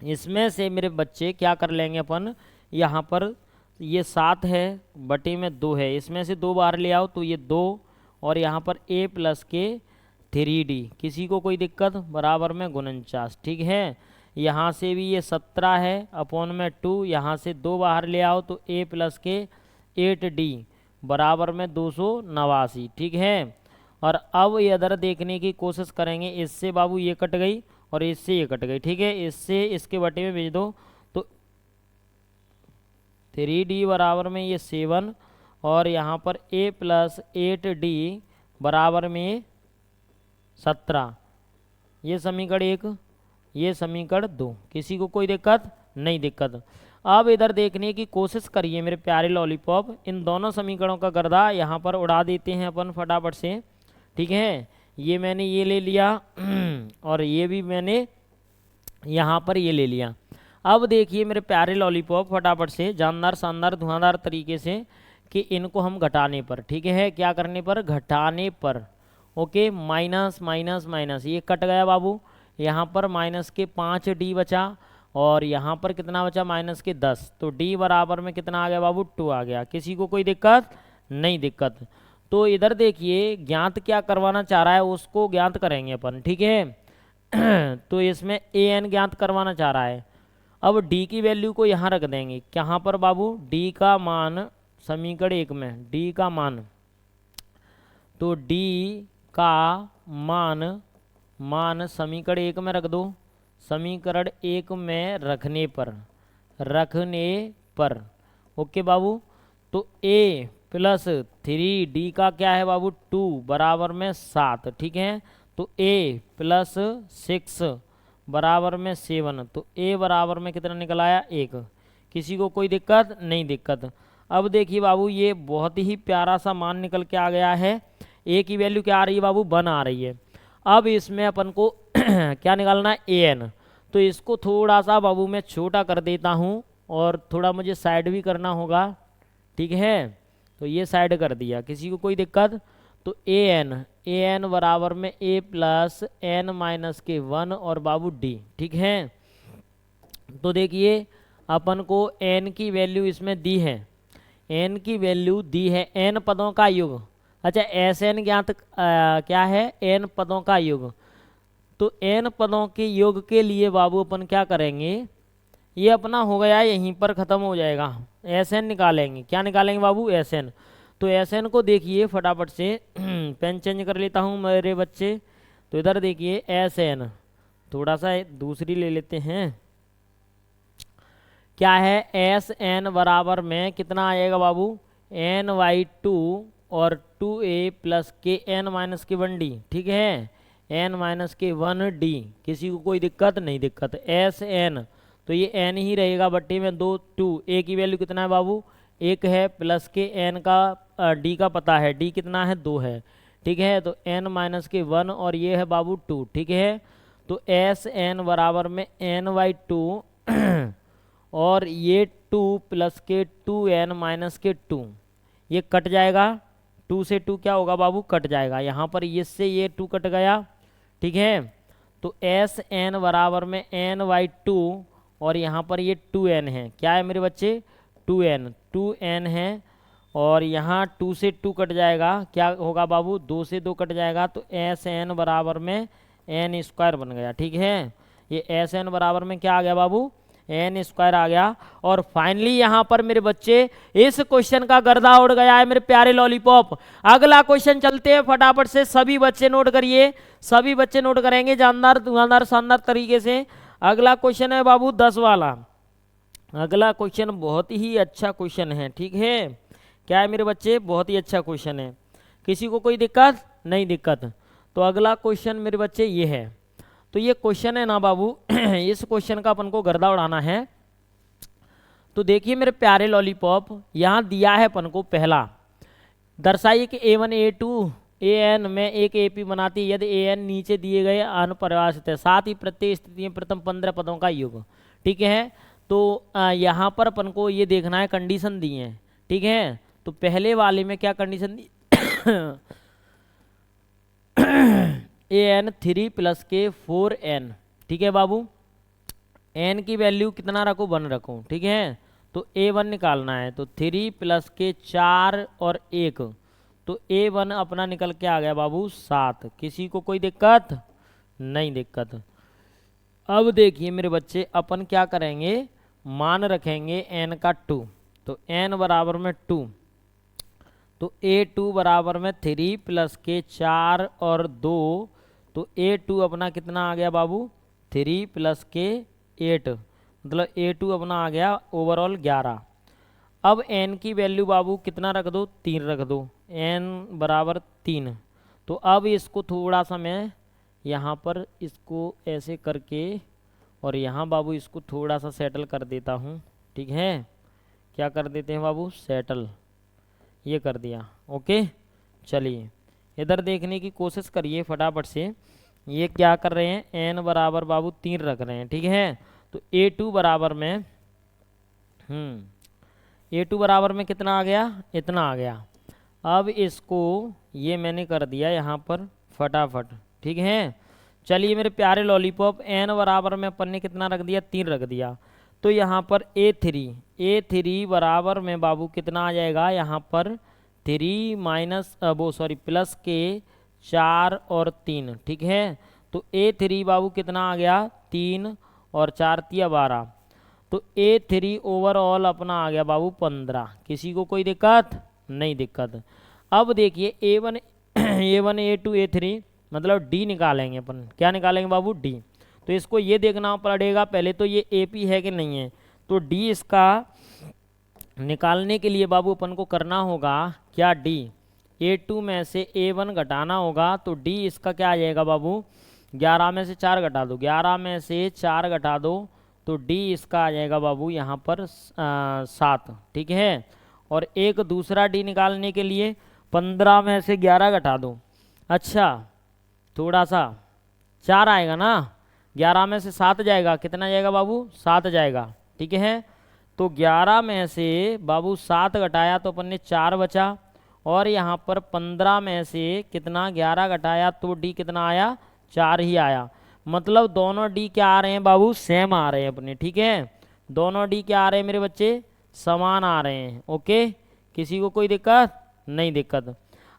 इसमें से मेरे बच्चे क्या कर लेंगे अपन, यहाँ पर ये 7 है बटे में 2 है, इसमें से 2 बाहर ले आओ तो ये 2 और यहाँ पर a प्लस के 3d। किसी को कोई दिक्कत? बराबर में 49, ठीक है। यहाँ से भी ये 17 है /2, यहाँ से 2 बाहर ले आओ तो a प्लस के 8d बराबर में 289, ठीक है। और अब ये इधर देखने की कोशिश करेंगे, इससे बाबू ये कट गई और इससे ये कट गई, ठीक है। इससे इसके बटे में भेज दो तो 3d बराबर में ये 7 और यहाँ पर a प्लस 8d बराबर में 17। ये समीकरण 1, ये समीकरण 2। किसी को कोई दिक्कत नहीं? दिक्कत। अब इधर देखने की कोशिश करिए मेरे प्यारे लॉलीपॉप, इन दोनों समीकरणों का गर्दा यहाँ पर उड़ा देते हैं अपन फटाफट से, ठीक है। ये मैंने ये ले लिया और ये भी मैंने यहाँ पर ये ले लिया। अब देखिए मेरे प्यारे लॉलीपॉप, फटाफट से जानदार शानदार धुआंधार तरीके से कि इनको हम घटाने पर, ठीक है, क्या करने पर? घटाने पर। ओके, माइनस माइनस माइनस ये कट गया बाबू, यहाँ पर माइनस के 5d बचा और यहाँ पर कितना बचा? माइनस के 10। तो d बराबर में कितना आ गया बाबू? 2 आ गया। किसी को कोई दिक्कत नहीं? दिक्कत। तो इधर देखिए ज्ञात क्या करवाना चाह रहा है उसको ज्ञात करेंगे अपन, ठीक है। तो इसमें an ज्ञात करवाना चाह रहा है। अब d की वैल्यू को यहाँ रख देंगे, कहाँ पर बाबू? d का मान समीकरण 1 में, d का मान, तो d का मान समीकरण 1 में रख दो। समीकरण 1 में रखने पर ओके बाबू। तो a प्लस 3d का क्या है बाबू? 2 बराबर में 7, ठीक है। तो a प्लस 6 बराबर में 7, तो a बराबर में कितना निकल आया? 1। किसी को कोई दिक्कत नहीं? दिक्कत। अब देखिए बाबू ये बहुत ही प्यारा सा मान निकल के आ गया है। a की वैल्यू क्या आ रही है बाबू? 1 आ रही है। अब इसमें अपन को क्या निकालना है? an। तो इसको थोड़ा सा बाबू मैं छोटा कर देता हूँ और थोड़ा मुझे साइड भी करना होगा, ठीक है। तो ये साइड कर दिया, किसी को कोई दिक्कत? तो an बराबर में a प्लस n-1 और बाबू d, ठीक है। तो देखिए अपन को n की वैल्यू इसमें दी है, n की वैल्यू दी है n पदों का युग। अच्छा Sn ज्ञात क्या है, n पदों का युग। तो n पदों के योग के लिए बाबू अपन क्या करेंगे, ये अपना हो गया यहीं पर ख़त्म हो जाएगा। Sn निकालेंगे, क्या निकालेंगे बाबू, Sn। तो Sn को देखिए फटाफट से पेन चेंज कर लेता हूँ मेरे बच्चे। तो इधर देखिए Sn, थोड़ा सा दूसरी ले लेते हैं, क्या है Sn बराबर में कितना आएगा बाबू, n/2 और 2a प्लस के n माइनस के 1d, ठीक है, n माइनस के 1d। किसी को कोई दिक्कत नहीं, दिक्कत Sn तो ये n ही रहेगा बट्टे में 2, 2 a की वैल्यू कितना है बाबू, 1 है, प्लस के n का d का पता है, d कितना है 2 है, ठीक है। तो n माइनस के 1 और ये है बाबू 2, ठीक है। तो Sn बराबर में n/2 और ये 2 प्लस के 2n माइनस के 2, ये कट जाएगा, 2 से 2 क्या होगा बाबू, कट जाएगा, यहाँ पर ये से ये 2 कट गया, ठीक है। तो Sn बराबर में n/2 और यहाँ पर ये 2n है, क्या है मेरे बच्चे, 2n है, और यहाँ 2 से 2 कट जाएगा, क्या होगा बाबू, 2 से 2 कट जाएगा। तो Sn बराबर में n² बन गया, ठीक है। ये Sn बराबर में क्या आ गया बाबू, n² आ गया। और फाइनली यहाँ पर मेरे बच्चे इस क्वेश्चन का गर्दा उड़ गया है मेरे प्यारे लॉलीपॉप। अगला क्वेश्चन चलते हैं फटाफट से, सभी बच्चे नोट करिए, सभी बच्चे नोट करेंगे जानदार धुआंधार शानदार तरीके से। अगला क्वेश्चन है बाबू 10 वाला। अगला क्वेश्चन बहुत ही अच्छा क्वेश्चन है, ठीक है, क्या है मेरे बच्चे, बहुत ही अच्छा क्वेश्चन है, किसी को कोई दिक्कत नहीं, दिक्कत। तो अगला क्वेश्चन मेरे बच्चे ये है। तो ये क्वेश्चन है ना बाबू इस क्वेश्चन का अपन को गर्दा उड़ाना है। तो देखिए मेरे प्यारे लॉलीपॉप, यहाँ दिया है अपन को पहला, दर्शाइए कि A1 A2 AN में एक AP बनाती है यदि AN नीचे दिए गए अनुपरिभाषित है, साथ ही प्रत्येक स्थिति में प्रथम 15 पदों का योग, ठीक है। तो यहाँ पर अपन को ये देखना है, कंडीशन दी है, ठीक है। तो पहले वाले में क्या कंडीशन दी AN 3 प्लस के 4n, ठीक है बाबू, n की वैल्यू कितना रखो, 1 रखो, ठीक है। तो A1 निकालना है, तो 3 प्लस के 4 और 1, तो A1 अपना निकल के आ गया बाबू 7। किसी को कोई दिक्कत नहीं, दिक्कत। अब देखिए मेरे बच्चे, अपन क्या करेंगे, मान रखेंगे n का 2, तो n बराबर में 2, तो A2 बराबर में 3 प्लस के 4 और 2, तो A2 अपना कितना आ गया बाबू, 3 प्लस के 8, मतलब A2 अपना आ गया ओवरऑल 11। अब n की वैल्यू बाबू कितना रख दो, 3 रख दो, n बराबर 3। तो अब इसको थोड़ा सा मैं यहाँ पर इसको ऐसे करके और यहाँ बाबू इसको थोड़ा सा सेटल कर देता हूँ, ठीक है। क्या कर देते हैं बाबू, सेटल, ये कर दिया, ओके। चलिए इधर देखने की कोशिश करिए फटाफट से, ये क्या कर रहे हैं, n बराबर बाबू 3 रख रहे हैं, ठीक है। तो A2 बराबर में A2 बराबर में कितना आ गया, इतना आ गया। अब इसको ये मैंने कर दिया यहाँ पर फटाफट, ठीक है। चलिए मेरे प्यारे लॉलीपॉप, n बराबर में अपन ने कितना रख दिया, 3 रख दिया। तो यहाँ पर A3 बराबर में बाबू कितना आ जाएगा, यहाँ पर 3 माइनस प्लस के 4 और 3, ठीक है। तो A3 बाबू कितना आ गया, 3 और 4 तिया 12, तो A3 ओवरऑल अपना आ गया बाबू 15। किसी को कोई दिक्कत नहीं, दिक्कत। अब देखिए A1 A2 A3 मतलब D निकालेंगे अपन, क्या निकालेंगे बाबू, D। तो इसको ये देखना पड़ेगा पहले तो ये AP है कि नहीं है, तो D इसका निकालने के लिए बाबू अपन को करना होगा क्या, D A2 में से A1 घटाना होगा, तो D इसका क्या आ जाएगा बाबू, 11 में से 4 घटा दो, 11 में से 4 घटा दो, तो D इसका आ जाएगा बाबू यहाँ पर 7, ठीक है। और एक दूसरा D निकालने के लिए 15 में से 11 घटा दो, अच्छा थोड़ा सा 4 आएगा ना, 11 में से 7 जाएगा, कितना जाएगा बाबू, 7 जाएगा, ठीक है। तो 11 में से बाबू 7 घटाया तो अपन ने 4 बचा, और यहाँ पर 15 में से कितना 11 घटाया तो D कितना आया, 4 ही आया। मतलब दोनों D क्या आ रहे हैं बाबू, सेम आ रहे हैं अपने, ठीक है। दोनों डी क्या आ रहे हैं मेरे बच्चे, समान आ रहे हैं। ओके, किसी को कोई दिक्कत नहीं दिक्कत।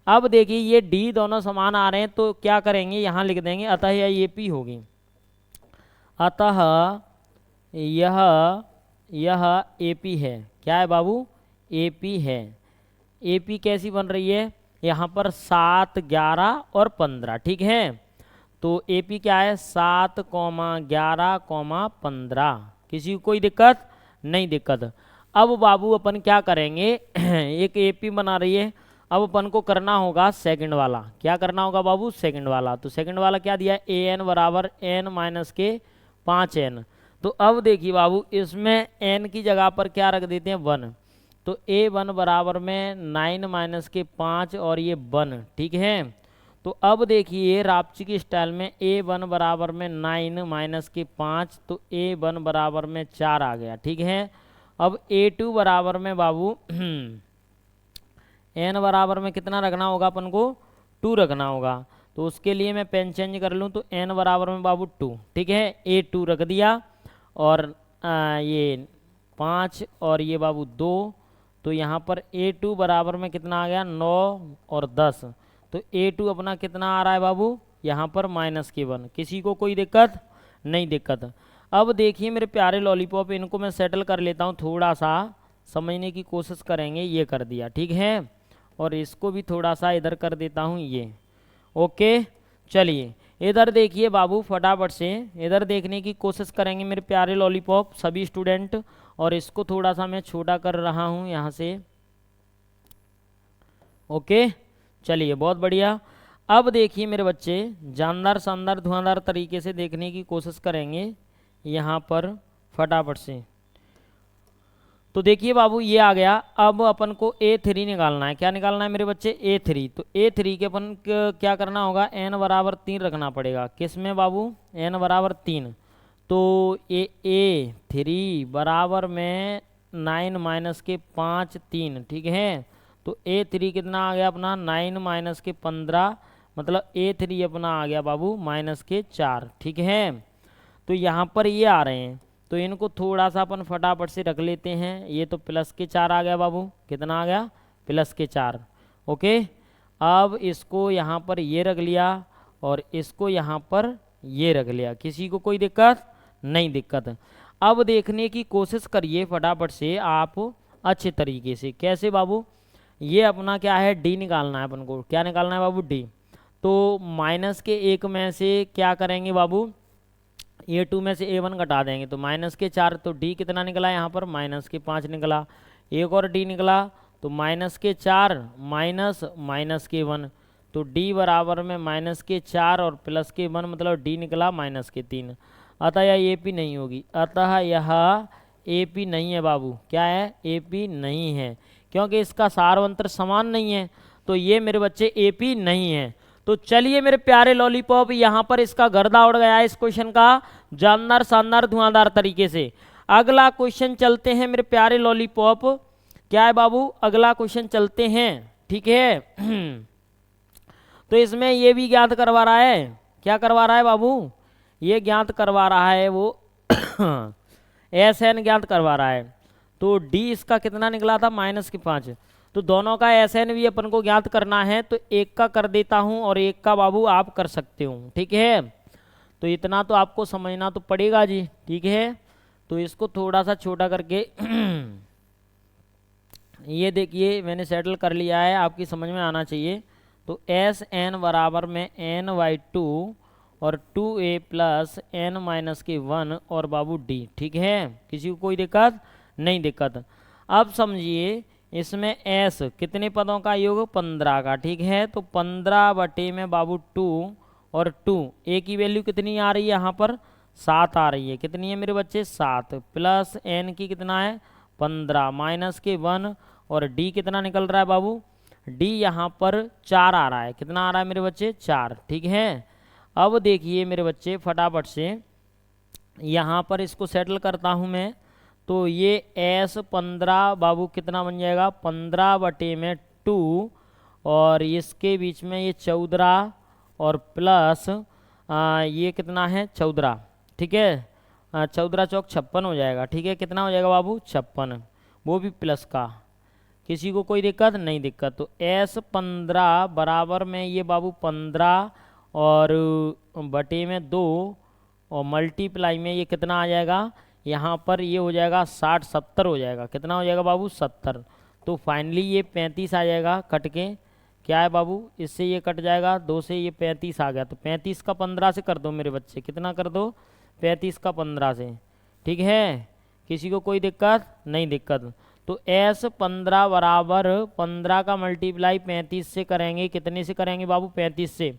अब देखिए ये डी दोनों समान आ रहे हैं तो क्या करेंगे, यहाँ लिख देंगे अतः यह ए पी होगी। अतः यह ए पी है। क्या है बाबू, ए पी है। ए पी कैसी बन रही है, यहाँ पर 7, 11 और 15, ठीक है। तो ए पी क्या है, 7, 11, 15। किसी को कोई दिक्कत नहीं दिक्कत। अब बाबू अपन क्या करेंगे एक ए पी बना रही है, अब अपन को करना होगा सेकंड वाला। क्या करना होगा बाबू, सेकंड वाला। तो सेकंड वाला क्या दिया, ए एन बराबर एन माइनस के 5n। तो अब देखिए बाबू इसमें n की जगह पर क्या रख देते हैं, 1। तो a1 बराबर में 9 माइनस के 5 और ये 1, ठीक है। तो अब देखिए रापची की स्टाइल में a1 बराबर में 9 माइनस के 5, तो a1 बराबर में 4 आ गया, ठीक है। अब a2 बराबर में बाबू n बराबर में कितना रखना होगा अपन को, 2 रखना होगा। तो उसके लिए मैं पेन चेंज कर लूँ तो n बराबर में बाबू 2, ठीक है। a2 रख दिया और ये 5 और ये बाबू 2। तो यहाँ पर a2 बराबर में कितना आ गया, 9 और 10। तो a2 अपना कितना आ रहा है बाबू, यहाँ पर -1। किसी को कोई दिक्कत नहीं दिक्कत। अब देखिए मेरे प्यारे लॉलीपॉप, इनको मैं सेटल कर लेता हूँ, थोड़ा सा समझने की कोशिश करेंगे। ये कर दिया, ठीक है। और इसको भी थोड़ा सा इधर कर देता हूँ ये। ओके, चलिए इधर देखिए बाबू, फटाफट से इधर देखने की कोशिश करेंगे मेरे प्यारे लॉलीपॉप सभी स्टूडेंट। और इसको थोड़ा सा मैं छोटा कर रहा हूँ यहाँ से। ओके, चलिए बहुत बढ़िया। अब देखिए मेरे बच्चे, जानदार शानदार धुआंधार तरीके से देखने की कोशिश करेंगे यहाँ पर फटाफट से। तो देखिए बाबू ये आ गया। अब अपन को a3 निकालना है। क्या निकालना है मेरे बच्चे, a3। तो a3 के अपन क्या करना होगा, n बराबर 3 रखना पड़ेगा। किस में बाबू, n बराबर 3। तो a3 बराबर में 9 माइनस के 5, 3, ठीक है। तो a3 कितना आ गया अपना, 9 माइनस के 15, मतलब a3 अपना आ गया बाबू -4, ठीक है। तो यहाँ पर ये आ रहे हैं तो इनको थोड़ा सा अपन फटाफट से रख लेते हैं। ये तो +4 आ गया बाबू, कितना आ गया, +4। ओके, अब इसको यहाँ पर ये रख लिया और इसको यहाँ पर ये रख लिया। किसी को कोई दिक्कत नहीं दिक्कत। अब देखने की कोशिश करिए फटाफट से आप अच्छे तरीके से। कैसे बाबू, ये अपना क्या है, डी निकालना है अपन को। क्या निकालना है बाबू, डी। तो -1 में से क्या करेंगे बाबू, a2 में से a1 घटा देंगे तो -4। तो d कितना निकला यहाँ पर, -5 निकला। एक और d निकला तो -4 माइनस -1। तो d बराबर में -4 और +1, मतलब d निकला -3। अतः यह AP नहीं होगी। अतः यह AP नहीं है बाबू। क्या है, AP नहीं है, क्योंकि इसका सारवंत्र समान नहीं है। तो ये मेरे बच्चे AP नहीं है। तो चलिए मेरे प्यारे लॉलीपॉप, यहाँ पर इसका गर्दा उड़ गया है इस क्वेश्चन का, जानदार शानदार धुआंधार तरीके से। अगला क्वेश्चन चलते हैं मेरे प्यारे लॉलीपॉप। क्या है बाबू, अगला क्वेश्चन चलते हैं, ठीक है। तो इसमें ये भी ज्ञात करवा रहा है। क्या करवा रहा है बाबू, ये ज्ञात करवा रहा है वो SN ज्ञात करवा रहा है। तो D इसका कितना निकला था, -5। तो दोनों का SN भी अपन को ज्ञात करना है। तो एक का कर देता हूं और एक का बाबू आप कर सकते हो, ठीक है। तो इतना तो आपको समझना तो पड़ेगा जी, ठीक है। तो इसको थोड़ा सा छोटा करके ये देखिए मैंने सेटल कर लिया है, आपकी समझ में आना चाहिए। तो SN बराबर में n/2 और 2a + n-1 और बाबू D, ठीक है। किसी को कोई दिक्कत नहीं दिक्कत। अब समझिए इसमें S कितने पदों का योग, 15 का, ठीक है। तो 15 में बाबू 2 और 2, A की वैल्यू कितनी आ रही है यहाँ पर, 7 आ रही है। कितनी है मेरे बच्चे, 7 प्लस n की कितना है, 15 -1 और D कितना निकल रहा है बाबू, D यहाँ पर 4 आ रहा है। कितना आ रहा है मेरे बच्चे, 4, ठीक है। अब देखिए मेरे बच्चे फटाफट से यहाँ पर इसको सेटल करता हूँ मैं। तो ये S 15 बाबू कितना बन जाएगा, 15/2 और इसके बीच में ये 14 और प्लस ये कितना है 14, ठीक है। 14 चौक 56 हो जाएगा। ठीक है, कितना हो जाएगा बाबू 56, वो भी प्लस का। किसी को कोई दिक्कत नहीं? दिक्कत। तो S15 बराबर में ये बाबू 15 और बटे में 2 और मल्टीप्लाई में ये कितना आ जाएगा, यहाँ पर ये हो जाएगा 60 70 हो जाएगा। कितना हो जाएगा बाबू 70। तो फाइनली ये 35 आ जाएगा कट के। क्या है बाबू, इससे ये कट जाएगा, 2 से ये 35 आ गया। तो 35 का 15 से कर दो मेरे बच्चे, कितना कर दो 35 का 15 से। ठीक है, किसी को कोई दिक्कत नहीं? दिक्कत। तो S15 बराबर 15 का मल्टीप्लाई 35 से करेंगे, कितने से करेंगे बाबू 35 से,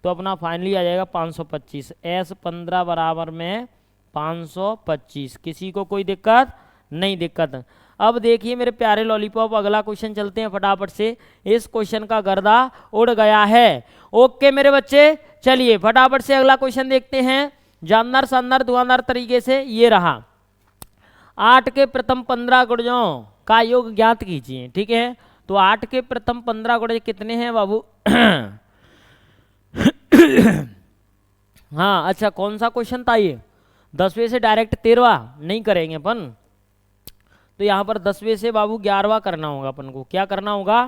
तो अपना फाइनली आ जाएगा 525। S15 बराबर में 525। किसी को कोई दिक्कत नहीं? दिक्कत। अब देखिए मेरे प्यारे लॉलीपॉप, अगला क्वेश्चन चलते हैं फटाफट से। इस क्वेश्चन का गर्दा उड़ गया है। ओके मेरे बच्चे, चलिए फटाफट से अगला क्वेश्चन देखते हैं जानदार शानदार धुआंधार तरीके से। ये रहा, 8 के प्रथम 15 गुणजों का योग ज्ञात कीजिए। ठीक है, तो 8 के प्रथम 15 गुणज कितने हैं बाबू? हाँ अच्छा, कौन सा क्वेश्चन था ये? 10वें से डायरेक्ट 13वां नहीं करेंगे अपन, तो यहाँ पर 10वें से बाबू 11वां करना होगा अपन को। क्या करना होगा?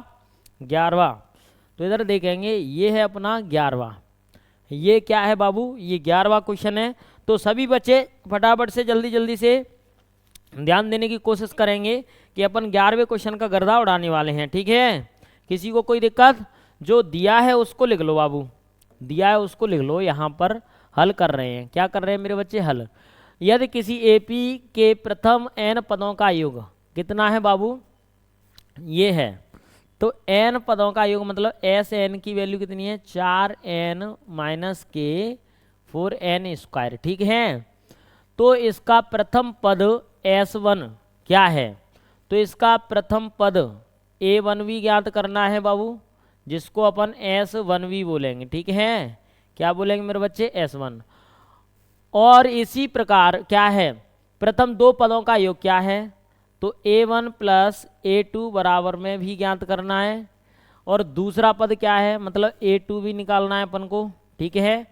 11वां। तो इधर देखेंगे, ये है अपना 11वां। ये क्या है बाबू? ये 11वां क्वेश्चन है। तो सभी बच्चे फटाफट से जल्दी जल्दी से ध्यान देने की कोशिश करेंगे कि अपन 11वें क्वेश्चन का गर्दा उड़ाने वाले हैं। ठीक है, किसी को कोई दिक्कत? जो दिया है उसको लिख लो बाबू, दिया है उसको लिख लो। यहाँ पर हल कर रहे हैं, क्या कर रहे हैं मेरे बच्चे? हल। यदि किसी एपी के प्रथम n पदों का योग कितना है बाबू? ये है। तो n पदों का योग मतलब Sn की वैल्यू कितनी है? 4n माइनस के 4n स्क्वायर। ठीक है, तो इसका प्रथम पद S1 क्या है? तो इसका प्रथम पद A1V ज्ञात करना है बाबू, जिसको अपन S1V बोलेंगे। ठीक है, क्या बोलेंगे मेरे बच्चे? S1। और इसी प्रकार क्या है, प्रथम 2 पदों का योग क्या है? तो A1 प्लस A2 बराबर में भी ज्ञात करना है। और दूसरा पद क्या है, मतलब A2 भी निकालना है अपन को। ठीक है,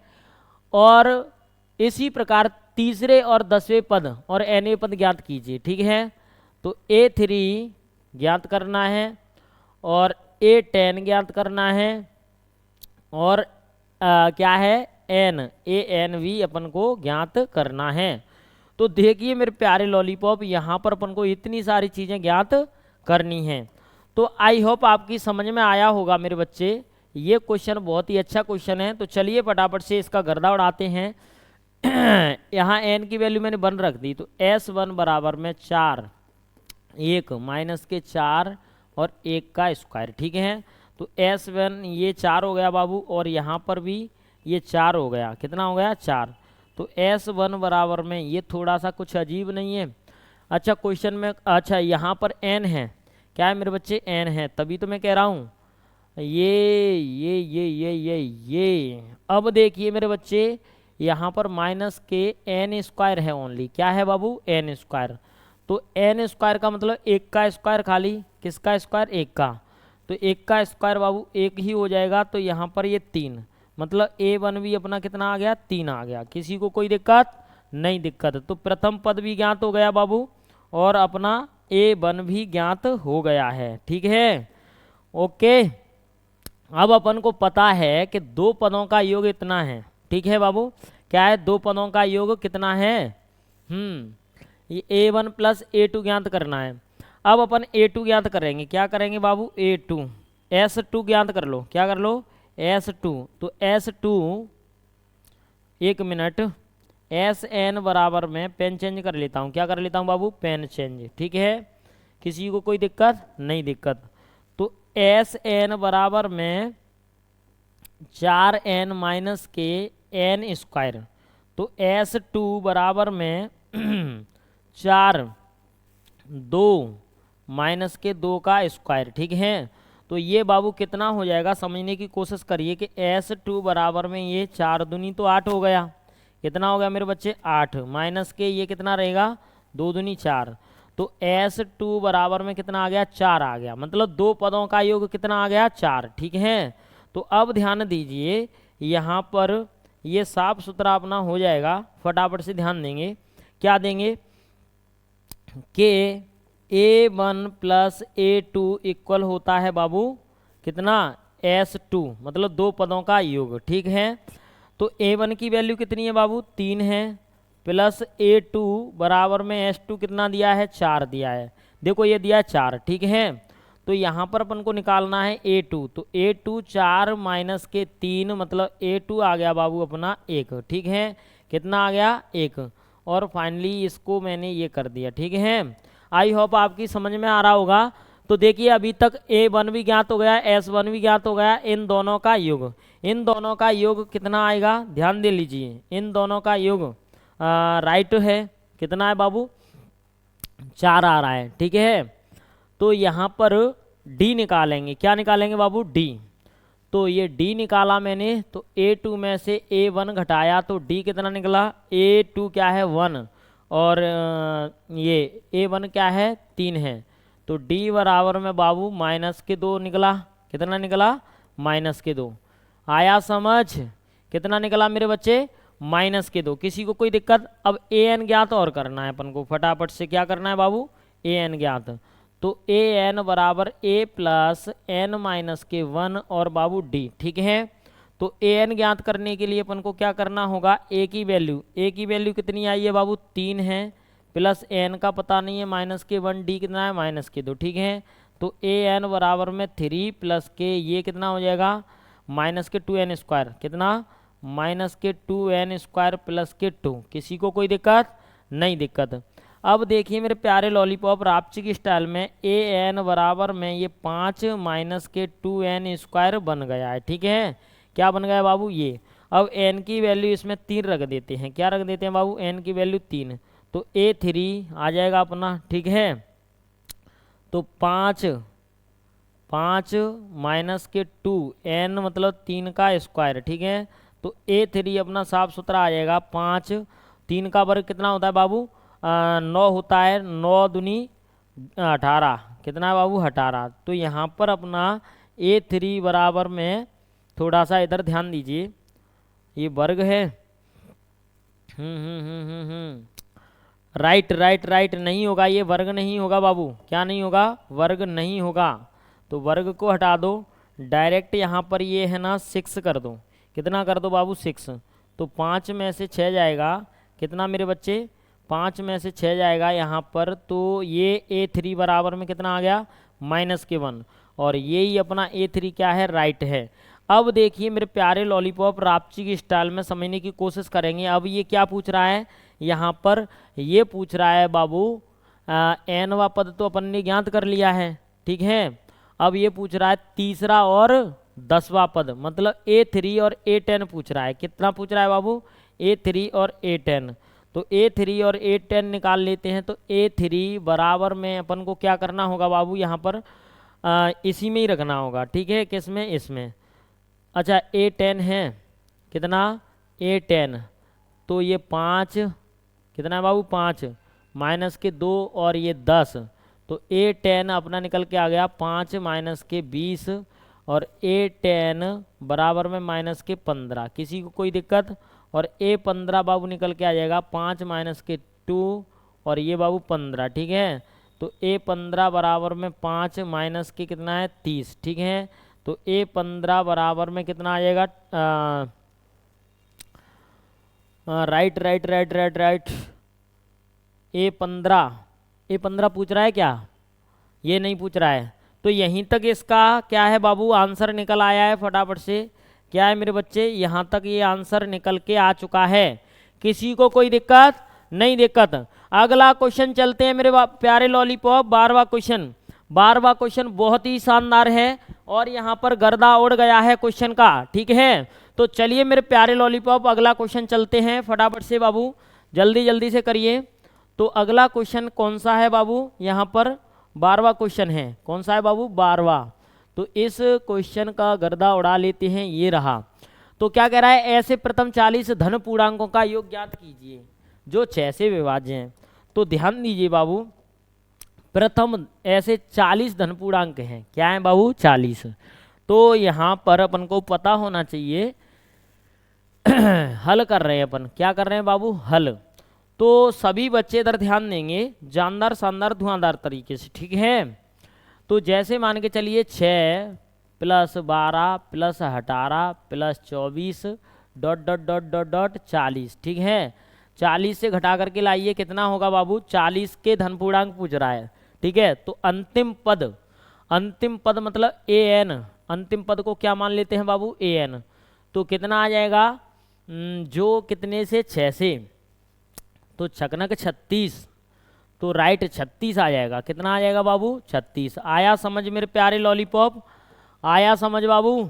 और इसी प्रकार तीसरे और 10वें पद और nवें पद ज्ञात कीजिए। ठीक है, तो A3 ज्ञात करना है और A10 ज्ञात करना है और क्या है ANV अपन को ज्ञात करना है। तो देखिए मेरे प्यारे लॉलीपॉप, यहाँ पर अपन को इतनी सारी चीज़ें ज्ञात करनी हैं। तो आई होप आपकी समझ में आया होगा मेरे बच्चे। ये क्वेश्चन बहुत ही अच्छा क्वेश्चन है। तो चलिए फटाफट से इसका गर्दा उड़ाते हैं। यहाँ n की वैल्यू मैंने 1 रख दी, तो S1 बराबर में 4 1 माइनस के 4 और 1 का स्क्वायर। ठीक है, तो S1 ये 4 हो गया बाबू, और यहाँ पर भी ये 4 हो गया। कितना हो गया? 4। तो S1 बराबर में ये थोड़ा सा कुछ अजीब नहीं है? अच्छा क्वेश्चन में, अच्छा यहाँ पर n है, क्या है मेरे बच्चे? n है, तभी तो मैं कह रहा हूँ ये। अब देखिए मेरे बच्चे, यहाँ पर माइनस के n स्क्वायर है ओनली। क्या है बाबू? n square. तो n स्क्वायर का मतलब 1 का स्क्वायर खाली, किसका स्क्वायर? 1 का। तो 1 का स्क्वायर बाबू 1 ही हो जाएगा। तो यहाँ पर ये 3, मतलब A1 भी अपना कितना आ गया? 3 आ गया। किसी को कोई दिक्कत नहीं? दिक्कत। तो प्रथम पद भी ज्ञात हो गया बाबू, और अपना A1 भी ज्ञात हो गया है। ठीक है, ओके। अब अपन को पता है कि 2 पदों का योग इतना है। ठीक है बाबू, क्या है? 2 पदों का योग कितना है? ये A1 प्लस A2 ज्ञात करना है। अब अपन A2 ज्ञात करेंगे। क्या करेंगे बाबू? A2 S2 ज्ञात कर लो। क्या कर लो? S2। तो S2, 1 मिनट, Sn बराबर में पेन चेंज कर लेता हूँ। क्या कर लेता हूँ बाबू? Pen change. ठीक है, किसी को कोई दिक्कत नहीं? दिक्कत। तो Sn बराबर में 4n माइनस के n स्क्वायर। तो S2 बराबर में 4 2 माइनस के 2 का स्क्वायर। ठीक है, तो ये बाबू कितना हो जाएगा, समझने की कोशिश करिए कि S2 बराबर में ये 4 दूनी तो 8 हो गया। कितना हो गया मेरे बच्चे? 8 माइनस के ये कितना रहेगा? 2 दूनी 4। तो S2 बराबर में कितना आ गया? 4 आ गया। मतलब 2 पदों का योग कितना आ गया? 4। ठीक है, तो अब ध्यान दीजिए, यहाँ पर ये साफ सुथरा अपना हो जाएगा। फटाफट से ध्यान देंगे, क्या देंगे कि A1 प्लस A2 इक्वल होता है बाबू कितना S2, मतलब दो पदों का योग, ठीक है। तो A1 की वैल्यू कितनी है बाबू 3 है, प्लस A2 बराबर में S2 कितना दिया है 4 दिया है, देखो ये दिया है 4, ठीक है। तो यहाँ पर अपन को निकालना है A2, तो A2 4 माइनस के 3 मतलब A2 आ गया बाबू अपना 1, ठीक है। कितना आ गया 1, और फाइनली इसको मैंने ये कर दिया, ठीक है। आई होप आपकी समझ में आ रहा होगा। तो देखिए अभी तक A1 भी ज्ञात हो गया, S1 भी ज्ञात हो गया, इन दोनों का योग, इन दोनों का योग कितना आएगा ध्यान दे लीजिए, इन दोनों का योग राइट है कितना है बाबू 4 आ रहा है, ठीक है। तो यहाँ पर D निकालेंगे, क्या निकालेंगे बाबू D। तो ये D निकाला मैंने, तो A2 में से A1 घटाया तो D कितना निकला, A2 क्या है 1, और ये A1 क्या है 3 है, तो D बराबर में बाबू -2 निकला, कितना निकला -2। आया समझ, कितना निकला मेरे बच्चे -2। किसी को कोई दिक्कत। अब an ज्ञात और करना है अपन को, फटाफट से क्या करना है बाबू an ज्ञात। तो an बराबर a प्लस n माइनस के 1 और बाबू d, ठीक है। तो an ज्ञात करने के लिए अपन को क्या करना होगा, a की वैल्यू कितनी आई है बाबू 3 है, प्लस n का पता नहीं है -1, d कितना है -2, ठीक है। तो an बराबर में 3 प्लस के ये कितना हो जाएगा -2n², कितना -2n² प्लस के 2। किसी को कोई दिक्कत नहीं दिक्कत। अब देखिए मेरे प्यारे लॉलीपॉप रापचिक स्टाइल में an बराबर में ये 5 -2n² बन गया है, ठीक है। क्या बन गया बाबू ये। अब n की वैल्यू इसमें 3 रख देते हैं, क्या रख देते हैं बाबू n की वैल्यू 3, तो A3 आ जाएगा अपना, ठीक है। तो 5 -2 n मतलब 3 का स्क्वायर, ठीक है। तो A3 अपना साफ सुथरा आ जाएगा 5, 3 का वर्ग कितना होता है बाबू 9 होता है, 9 दूनी 18, कितना है बाबू 18। तो यहाँ पर अपना A3 बराबर में थोड़ा सा इधर ध्यान दीजिए, ये वर्ग है, राइट नहीं होगा, ये वर्ग नहीं होगा बाबू, क्या नहीं होगा वर्ग नहीं होगा। तो वर्ग को हटा दो, डायरेक्ट यहाँ पर ये है ना 6 कर दो, कितना कर दो बाबू 6। तो 5 में से 6 जाएगा, कितना मेरे बच्चे 5 में से 6 जाएगा यहाँ पर, तो ये A3 बराबर में कितना आ गया -1, और ये ही अपना A3 क्या है राइट है। अब देखिए मेरे प्यारे लॉलीपॉप रापचिक स्टाइल में समझने की कोशिश करेंगे। अब ये क्या पूछ रहा है यहाँ पर, ये पूछ रहा है बाबू nवा पद तो अपन ने ज्ञात कर लिया है, ठीक है। अब ये पूछ रहा है तीसरा और 10वां पद, मतलब A3 और A10 पूछ रहा है। कितना पूछ रहा है बाबू A3 और A10। तो A3 और A10 निकाल लेते हैं। तो A3 बराबर में अपन को क्या करना होगा बाबू यहाँ पर इसी में ही रखना होगा, ठीक है। किस में, इसमें। अच्छा A10 है, कितना A10, तो ये 5, कितना है बाबू 5 -2 और ये 10, तो A10 अपना निकल के आ गया 5 -20 और A10 बराबर में -15। किसी को कोई दिक्कत। और A15 बाबू निकल के आ जाएगा 5 -2 और ये बाबू 15, ठीक है। तो A15 बराबर में 5 माइनस के कितना है 30, ठीक है। तो A15 बराबर में कितना आ जाएगा राइट A15 पूछ रहा है क्या, ये नहीं पूछ रहा है। तो यहीं तक इसका क्या है बाबू आंसर निकल आया है, फटाफट से क्या है मेरे बच्चे, यहाँ तक ये आंसर निकल के आ चुका है। किसी को कोई दिक्कत नहीं दिक्कत। अगला क्वेश्चन चलते हैं मेरे प्यारे लॉलीपॉप, 12वां क्वेश्चन। 12वां क्वेश्चन बहुत ही शानदार है और यहाँ पर गर्दा उड़ गया है क्वेश्चन का, ठीक है। तो चलिए मेरे प्यारे लॉलीपॉप अगला क्वेश्चन चलते हैं फटाफट से बाबू, जल्दी जल्दी से करिए। तो अगला क्वेश्चन कौन सा है बाबू, यहाँ पर 12वां क्वेश्चन है। कौन सा है बाबू 12वां। तो इस क्वेश्चन का गर्दा उड़ा लेते हैं, ये रहा। तो क्या कह रहा है, ऐसे प्रथम 40 धन पूर्णांकों का योग ज्ञात कीजिए जो 6 से विभाज्य हैं। तो ध्यान दीजिए बाबू, प्रथम ऐसे 40 धन पूर्णांक हैं, क्या है बाबू 40। तो यहाँ पर अपन को पता होना चाहिए हल कर रहे हैं अपन, क्या कर रहे हैं बाबू हल। तो सभी बच्चे इधर ध्यान देंगे जानदार शानदार धुआंधार तरीके से, ठीक है। तो जैसे मान के चलिए 6 + 12 + 18 + 24 dot dot dot dot dot 40, ठीक है। 40 से घटा करके लाइए, कितना होगा बाबू, 40 के धन पूर्णांक पूछ रहा है, ठीक है। तो अंतिम पद मतलब an, अंतिम पद को क्या मान लेते हैं बाबू, an। तो कितना आ जाएगा, जो कितने से 6 से, तो छकनक 36, तो राइट 36 आ जाएगा। कितना आ जाएगा बाबू, 36। आया समझ मेरे प्यारे लॉलीपॉप, आया समझ बाबू।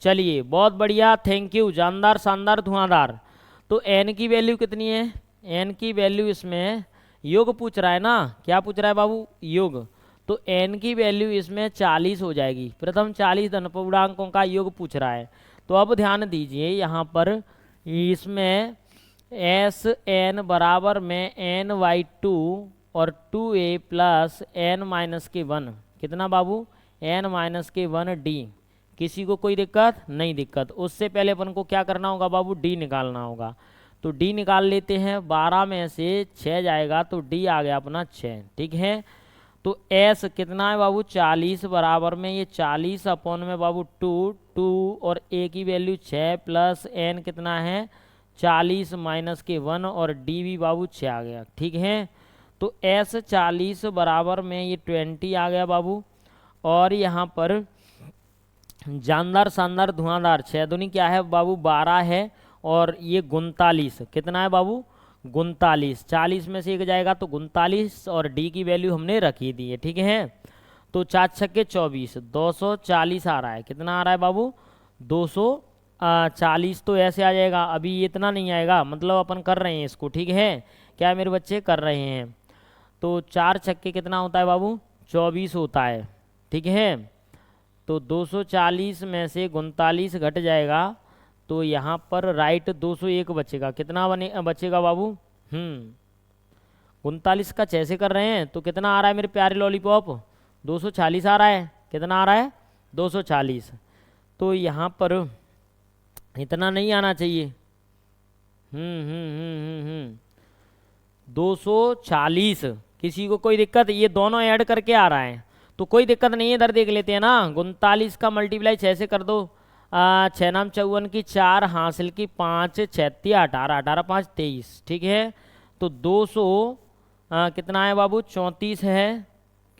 चलिए बहुत बढ़िया, थैंक यू, जानदार शानदार धुआंधार। तो n की वैल्यू कितनी है, n की वैल्यू इसमें योग पूछ रहा है ना, क्या पूछ रहा है बाबू, योग। तो n की वैल्यू इसमें 40 हो जाएगी, प्रथम 40 धन पूर्णांकों का योग पूछ रहा है। तो अब ध्यान दीजिए यहाँ पर इसमें Sn बराबर में n/2 और 2a + n-1, कितना बाबू, n-1 d। किसी को कोई दिक्कत नहीं, दिक्कत। उससे पहले अपन को क्या करना होगा बाबू, d निकालना होगा। तो d निकाल लेते हैं, 12 में से 6 जाएगा तो d आ गया अपना 6, ठीक है। तो s कितना है बाबू, 40 बराबर में ये 40 अपॉन में बाबू 2 और a की वैल्यू 6 + n कितना है 40 - 1 और d भी बाबू 6 आ गया, ठीक है। तो s 40 बराबर में ये 20 आ गया बाबू। और यहाँ पर जानदार शानदार धुआंधार 6 दूनी क्या है बाबू, 12 है। और ये 39, कितना है बाबू, 39। 40 में से 1 जाएगा तो 39 और d की वैल्यू हमने रखी दी है, ठीक है। तो 4 छक्के 24, 240 आ रहा है। कितना आ रहा है बाबू, 240। तो ऐसे आ जाएगा, अभी ये इतना नहीं आएगा, मतलब अपन कर रहे हैं इसको, ठीक है। क्या मेरे बच्चे कर रहे हैं। तो 4 छक्के कितना होता है बाबू, 24 होता है, ठीक है। तो 240 में से 39 घट जाएगा तो यहाँ पर राइट 201 बचेगा। कितना बचेगा बाबू, 39 का 6 से कर रहे हैं तो कितना आ रहा है मेरे प्यारे लॉलीपॉप, 240 आ रहा है। कितना आ रहा है, 240। तो यहाँ पर इतना नहीं आना चाहिए, 240। किसी को कोई दिक्कत, ये दोनों ऐड करके आ रहा है तो कोई दिक्कत नहीं है, इधर देख लेते हैं ना। 39 का मल्टीप्लाई 6 से कर दो, 6 नाम 54 की 4 हासिल की 5 36 18 18 5 23, ठीक है। तो 200 कितना है बाबू, 34 है।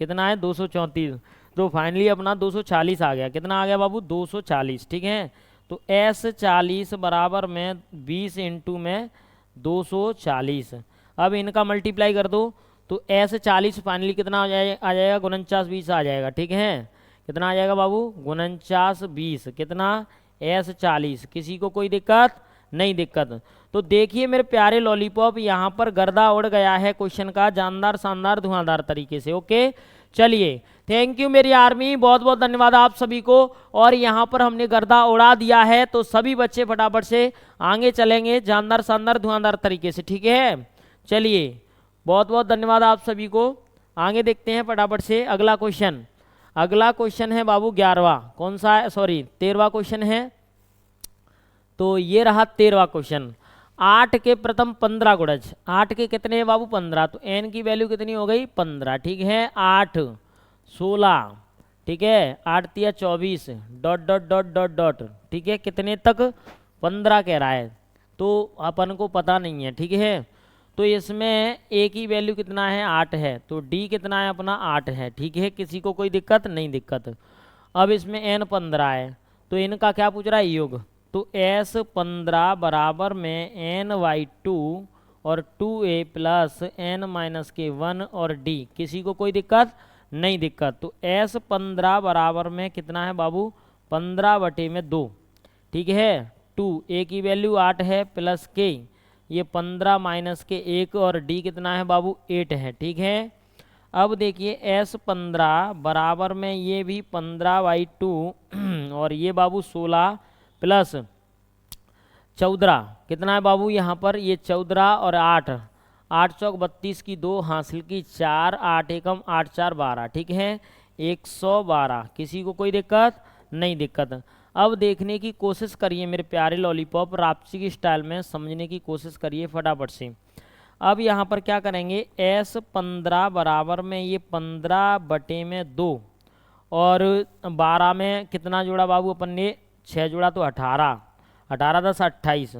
कितना है, 234। तो फाइनली अपना 240 आ गया। कितना आ गया बाबू, 240, ठीक है। तो S 40 बराबर में 20 इंटू में 240। अब इनका मल्टीप्लाई कर दो तो S 40 फाइनली कितना आ जाएगा 49 20 आ जाएगा, ठीक है। कितना आ जाएगा बाबू, 49 20। कितना, S 40। किसी को कोई दिक्कत नहीं, दिक्कत। तो देखिए मेरे प्यारे लॉलीपॉप, यहाँ पर गर्दा उड़ गया है क्वेश्चन का जानदार शानदार धुआंधार तरीके से। ओके चलिए, थैंक यू मेरी आर्मी, बहुत बहुत धन्यवाद आप सभी को। और यहाँ पर हमने गर्दा उड़ा दिया है तो सभी बच्चे फटाफट से आगे चलेंगे जानदार शानदार धुआंधार तरीके से, ठीक है। चलिए बहुत बहुत धन्यवाद आप सभी को। आगे देखते हैं फटाफट से अगला क्वेश्चन। अगला क्वेश्चन है बाबू 11वां, कौन सा है, सॉरी 13वां क्वेश्चन है। तो ये रहा 13वां क्वेश्चन। 8 के प्रथम 15 गुणज, 8 के कितने हैं बाबू, 15। तो n की वैल्यू कितनी हो गई, 15, ठीक है। 8 16, ठीक है। 8 तिया 24 dot dot dot dot dot, ठीक है। कितने तक, 15 कह रहा है तो अपन को पता नहीं है, ठीक है। तो इसमें a की वैल्यू कितना है, 8 है। तो d कितना है अपना, 8 है, ठीक है। किसी को कोई दिक्कत नहीं, दिक्कत। अब इसमें n 15 है तो इनका क्या पूछ रहा है, योग। तो S 15 बराबर में n/2 और 2a + n-1 और d। किसी को कोई दिक्कत नहीं, दिक्कत। तो S 15 बराबर में कितना है बाबू, 15/2, ठीक है। 2 a की वैल्यू 8 है प्लस k, ये 15 माइनस के 1 और d कितना है बाबू, 8 है, ठीक है। अब देखिए S 15 बराबर में ये भी 15/2 और ये बाबू 16 प्लस 14, कितना है बाबू यहाँ पर, ये 14 और 8, 8 चौक 32 की 2 हासिल की 4, 8 एकम 8 4 12, ठीक है। 112। किसी को कोई दिक्कत नहीं, दिक्कत। अब देखने की कोशिश करिए मेरे प्यारे लॉलीपॉप, रापसी की स्टाइल में समझने की कोशिश करिए फटाफट से। अब यहाँ पर क्या करेंगे, S15 बराबर में ये 15/2 और 12 में कितना जोड़ा बाबू अपन ने, 6 जोड़ा तो 18, 18 10 28,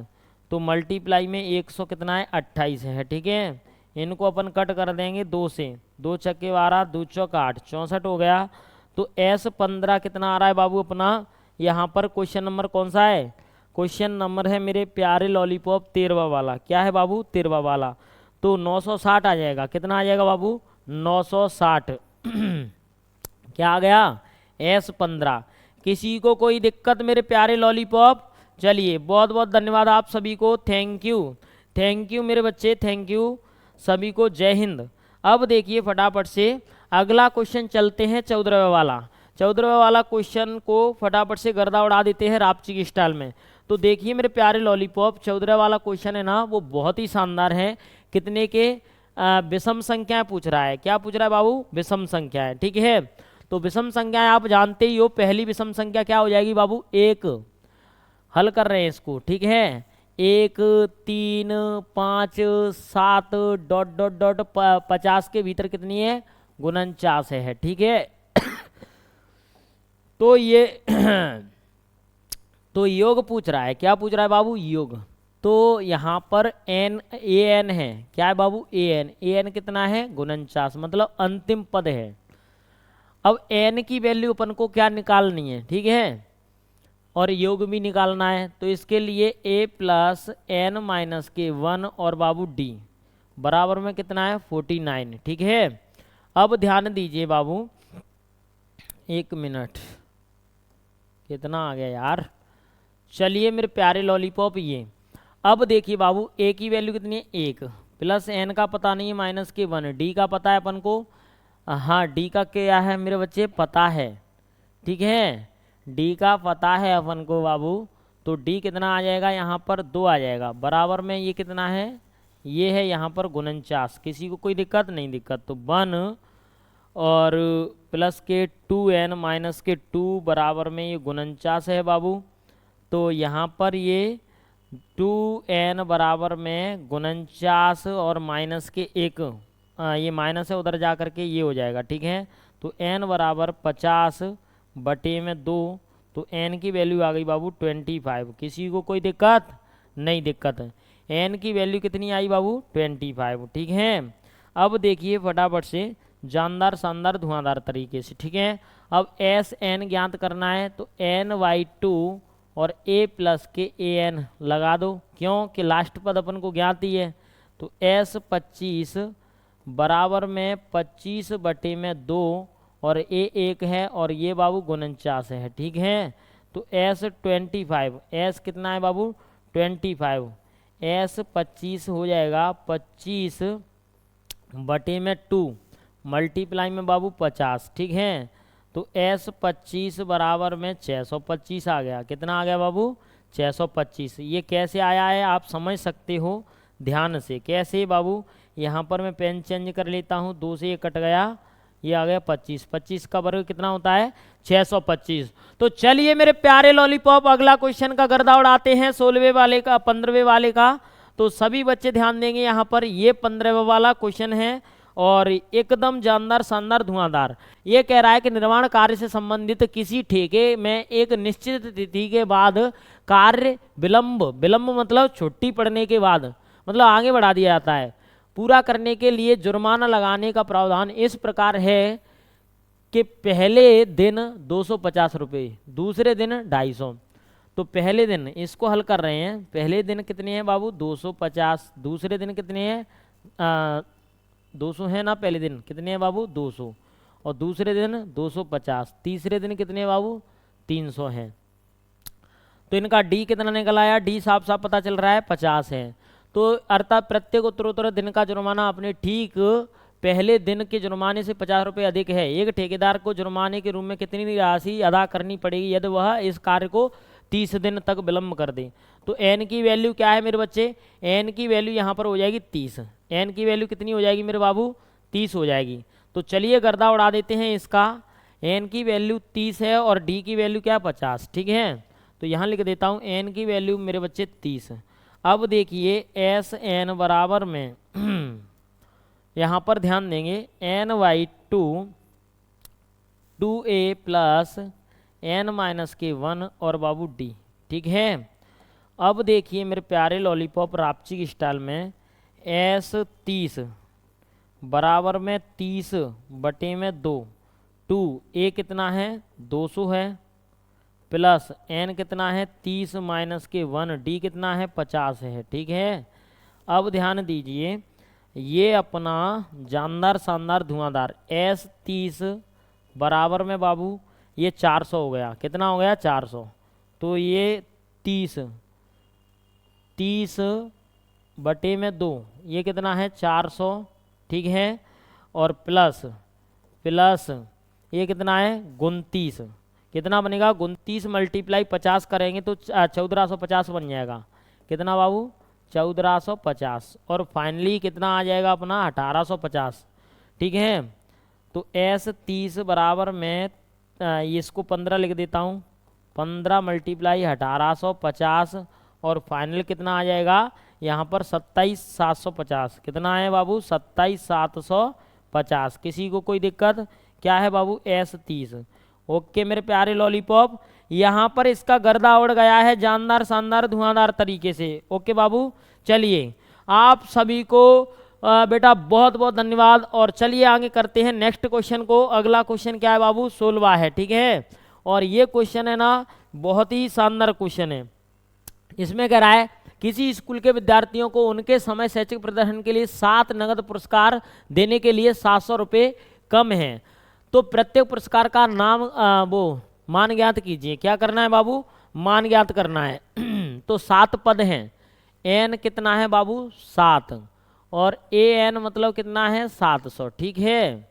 तो मल्टीप्लाई में 100 कितना है 28 है, ठीक है। इनको अपन कट कर देंगे 2 से, 2 छक्के 12, 2 चौक 8, 64 हो गया। तो S15 कितना आ रहा है बाबू अपना, यहाँ पर क्वेश्चन नंबर कौन सा है, क्वेश्चन नंबर है मेरे प्यारे लॉलीपॉप 13वां वाला, क्या है बाबू 13वां वाला। तो 960 आ जाएगा, कितना आ जाएगा बाबू 960 क्या आ गया S15। किसी को कोई दिक्कत मेरे प्यारे लॉलीपॉप? चलिए बहुत बहुत धन्यवाद आप सभी को, थैंक यू मेरे बच्चे, थैंक यू सभी को, जय हिंद। अब देखिए फटाफट से अगला क्वेश्चन चलते हैं 14वां वाला। 14वां वाला क्वेश्चन को फटाफट से गर्दा उड़ा देते हैं रापची की स्टाइल में। तो देखिए मेरे प्यारे लॉलीपॉप, 14वां वाला क्वेश्चन है ना, वो बहुत ही शानदार है। कितने के विषम संख्याएं पूछ रहा है, क्या पूछ रहा है बाबू, विषम संख्याएं, ठीक है। तो विषम संख्याएं आप जानते ही हो, पहली विषम संख्या क्या हो जाएगी बाबू, 1। हल कर रहे हैं इसको, ठीक है। 1 3 5 7 डॉट डॉट डॉट 50 के भीतर कितनी है, 49 है, ठीक है। तो ये तो योग पूछ रहा है, क्या पूछ रहा है बाबू, योग। तो यहाँ पर an है, क्या है बाबू an कितना है 49, मतलब अंतिम पद है। अब n की वैल्यू अपन को क्या निकालनी है, ठीक है, और योग भी निकालना है। तो इसके लिए a + n - के 1 और बाबू d बराबर में कितना है 49, ठीक है। अब ध्यान दीजिए बाबू, 1 मिनट, कितना आ गया यार। चलिए मेरे प्यारे लॉलीपॉप, ये अब देखिए बाबू a की वैल्यू कितनी है 1, प्लस n का पता नहीं है माइनस के 1, d का पता है अपन को, हाँ d का क्या है मेरे बच्चे, पता है, ठीक है, d का पता है अपन को बाबू। तो d कितना आ जाएगा यहाँ पर 2 आ जाएगा, बराबर में ये कितना है, ये है यहाँ पर 49। किसी को कोई दिक्कत नहीं, दिक्कत तो 1 और प्लस के 2n - के 2 बराबर में ये 49 है बाबू। तो यहाँ पर ये 2n बराबर में 49 और माइनस के 1, ये माइनस है उधर जा करके ये हो जाएगा, ठीक है। तो n बराबर 50/2, तो n की वैल्यू आ गई बाबू 25। किसी को कोई दिक्कत नहीं, दिक्कत है, n की वैल्यू कितनी आई बाबू 25, ठीक है। अब देखिए फटाफट से जानदार शानदार धुआंधार तरीके से, ठीक है। अब Sn ज्ञात करना है, तो n/2 और a + के an लगा दो, क्यों कि लास्ट पद अपन को ज्ञात ही है। तो S25 बराबर में 25/2 और a 1 है और ये बाबू 49 है, ठीक है। तो S25, S कितना है बाबू 25, S25 हो जाएगा 25/2 मल्टीप्लाई में बाबू 50, ठीक है। तो S25 बराबर में 625 आ गया, कितना आ गया बाबू 625। ये कैसे आया है आप समझ सकते हो ध्यान से, कैसे बाबू, यहाँ पर मैं पेन चेंज कर लेता हूँ, 2 से ये कट गया, ये आ गया 25, 25 का वर्ग कितना होता है 625। तो चलिए मेरे प्यारे लॉलीपॉप अगला क्वेश्चन का गर्दा उड़ाते हैं, 16वें वाले का, 15वें वाले का। तो सभी बच्चे ध्यान देंगे, यहाँ पर ये 15वां वाला क्वेश्चन है और एकदम जानदार शानदार धुआंधार। ये कह रहा है कि निर्माण कार्य से संबंधित किसी ठेके में एक निश्चित तिथि के बाद कार्य विलंब मतलब छुट्टी पड़ने के बाद, मतलब आगे बढ़ा दिया जाता है, पूरा करने के लिए जुर्माना लगाने का प्रावधान इस प्रकार है कि पहले दिन 250 रुपये, दूसरे दिन 250। तो पहले दिन इसको हल कर रहे हैं, पहले दिन कितने हैं बाबू 250, दूसरे दिन कितने हैं 200 है ना, पहले दिन कितने हैं बाबू 200 और दूसरे दिन 250, तीसरे दिन कितने हैं बाबू 300 हैं। तो इनका डी कितना निकल आया, डी साफ साफ पता चल रहा है 50 है। तो अर्थात प्रत्येक उत्तरोत्तर दिन का जुर्माना अपने ठीक पहले दिन के जुर्माने से 50 रुपये अधिक है। एक ठेकेदार को जुर्माने के रूप में कितनी राशि अदा करनी पड़ेगी यदि वह इस कार्य को 30 दिन तक विलंब कर दे। तो एन की वैल्यू क्या है मेरे बच्चे, एन की वैल्यू यहाँ पर हो जाएगी 30। एन की वैल्यू कितनी हो जाएगी मेरे बाबू 30 हो जाएगी। तो चलिए गर्दा उड़ा देते हैं इसका, एन की वैल्यू 30 है और डी की वैल्यू क्या है 50, ठीक है। तो यहाँ लिख देता हूँ एन की वैल्यू मेरे बच्चे 30। अब देखिए एस एन बराबर में यहाँ पर ध्यान देंगे n by two 2a plus n minus के 1 और बाबू डी। ठीक है, अब देखिए मेरे प्यारे लॉलीपॉप रापची स्टाइल में एस 30 बराबर में 30 बटे में 2, 2 ए कितना है 200 है, प्लस एन कितना है 30 माइनस के 1, डी कितना है 50 है। ठीक है, अब ध्यान दीजिए ये अपना जानदार शानदार धुआंधार एस 30 बराबर में बाबू ये 400 हो गया, कितना हो गया 400, तो ये 30 बटे में 2 ये कितना है 400। ठीक है, और प्लस ये कितना है 29, कितना बनेगा 29 मल्टीप्लाई 50 करेंगे तो 1450 बन जाएगा, कितना बाबू 1450, और फाइनली कितना आ जाएगा अपना 1850। ठीक है, तो एस 30 बराबर में इसको 15 लिख देता हूँ, 15 मल्टीप्लाई 1850 और फाइनल कितना आ जाएगा यहाँ पर 27750, कितना है बाबू 27750। किसी को कोई दिक्कत क्या है बाबू एस 30। ओके मेरे प्यारे लॉलीपॉप, यहाँ पर इसका गर्दा उड़ गया है जानदार शानदार धुआंधार तरीके से। ओके बाबू, चलिए आप सभी को बेटा बहुत बहुत धन्यवाद, और चलिए आगे करते हैं नेक्स्ट क्वेश्चन को। अगला क्वेश्चन क्या है बाबू 16 है। ठीक है, और ये क्वेश्चन है ना बहुत ही शानदार क्वेश्चन है। इसमें कह रहा है किसी स्कूल के विद्यार्थियों को उनके समय शैक्षिक प्रदर्शन के लिए 7 नगद पुरस्कार देने के लिए 700 रुपये कम हैं, तो प्रत्येक पुरस्कार का नाम वो मान ज्ञात कीजिए। क्या करना है बाबू, मान ज्ञात करना है। तो 7 पद हैं, एन कितना है बाबू 7, और ए एन मतलब कितना है 700। ठीक है,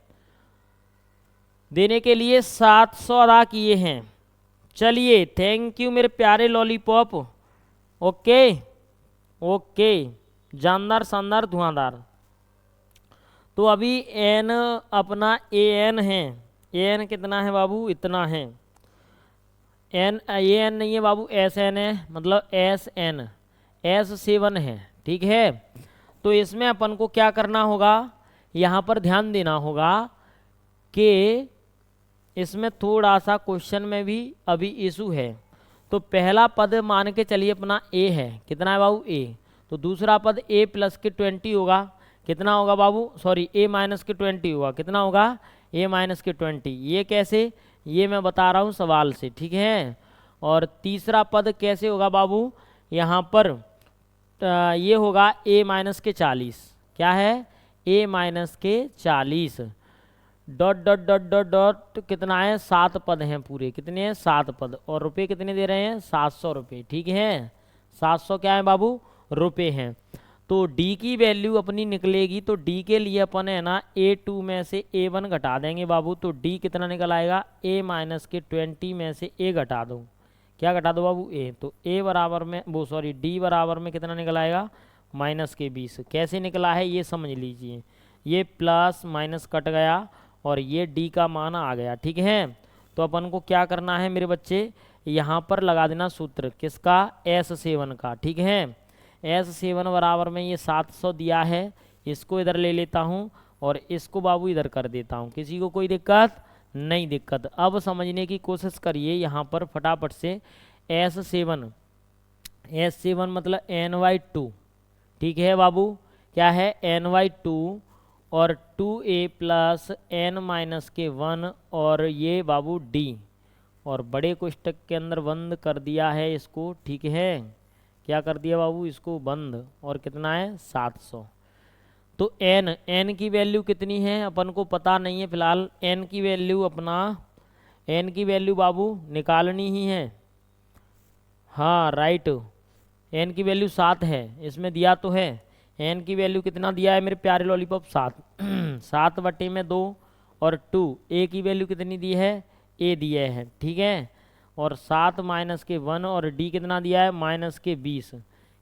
देने के लिए 700 अदा किए हैं। चलिए थैंक यू मेरे प्यारे लॉलीपॉप। ओके ओके, जानदार शानदार धुआंधार। तो अभी एन अपना ए एन है, ए एन कितना है बाबू इतना है, एन ए एन नहीं है बाबू एस एन है, मतलब एस एन एस 7 है। ठीक है, तो इसमें अपन को क्या करना होगा, यहाँ पर ध्यान देना होगा कि इसमें थोड़ा सा क्वेश्चन में भी अभी इशू है। तो पहला पद मान के चलिए अपना ए है, कितना है बाबू ए, तो दूसरा पद ए प्लस के 20 होगा, कितना होगा बाबू सॉरी ए माइनस के 20 होगा, कितना होगा ए माइनस के 20। ये कैसे, ये मैं बता रहा हूँ सवाल से। ठीक है, और तीसरा पद कैसे होगा बाबू, यहाँ पर ये होगा ए माइनस के 40, क्या है ए माइनस के 40 dot dot dot dot dot कितना है 7 पद हैं पूरे, कितने हैं 7 पद, और रुपए कितने दे रहे हैं 700 रुपये। ठीक है, 700 क्या है बाबू रुपए हैं। तो डी की वैल्यू अपनी निकलेगी, तो डी के लिए अपन है ना A2 में से A1 घटा देंगे बाबू, तो डी कितना निकल आएगा ए माइनस के 20 में से ए घटा दो, क्या घटा दो बाबू ए, तो ए बराबर में वो सॉरी डी बराबर में कितना निकल आएगा माइनस के 20। कैसे निकला है ये समझ लीजिए, ये प्लस माइनस कट गया और ये डी का मान आ गया। ठीक है, तो अपन को क्या करना है मेरे बच्चे, यहाँ पर लगा देना सूत्र किसका S7 का। ठीक है, S7 बराबर में ये 700 दिया है, इसको इधर ले लेता हूँ और इसको बाबू इधर कर देता हूँ। किसी को कोई दिक्कत नहीं, दिक्कत अब समझने की कोशिश करिए यहाँ पर फटाफट से। S7 मतलब n/2। ठीक है बाबू, क्या है n/2 और 2a प्लस n माइनस के 1 और ये बाबू d, और बड़े कोष्टक के अंदर बंद कर दिया है इसको। ठीक है, क्या कर दिया बाबू इसको बंद, और कितना है 700। तो n की वैल्यू कितनी है अपन को पता नहीं है फिलहाल, n की वैल्यू अपना n की वैल्यू बाबू निकालनी ही है। हाँ राइट, n की वैल्यू 7 है, इसमें दिया तो है। n की वैल्यू कितना दिया है मेरे प्यारे लॉलीपॉप 7 7 बटे में 2 और 2, a की वैल्यू कितनी दी है a दिए है। ठीक है, और 7 माइनस के 1 और d कितना दिया है माइनस के 20।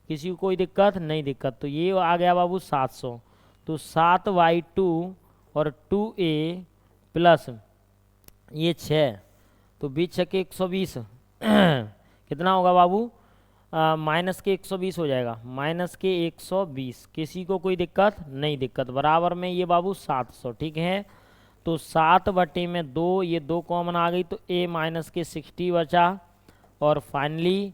किसी को कोई दिक्कत नहीं, दिक्कत तो ये आ गया बाबू 700। तो 7/2 और 2a प्लस ये 6, तो 20 के 120 कितना होगा बाबू माइनस के 120 हो जाएगा, माइनस के 120, किसी को कोई दिक्कत नहीं, दिक्कत बराबर में ये बाबू 700, ठीक है। तो 7/2, ये 2 कॉमन आ गई तो a माइनस के 60 बचा, और फाइनली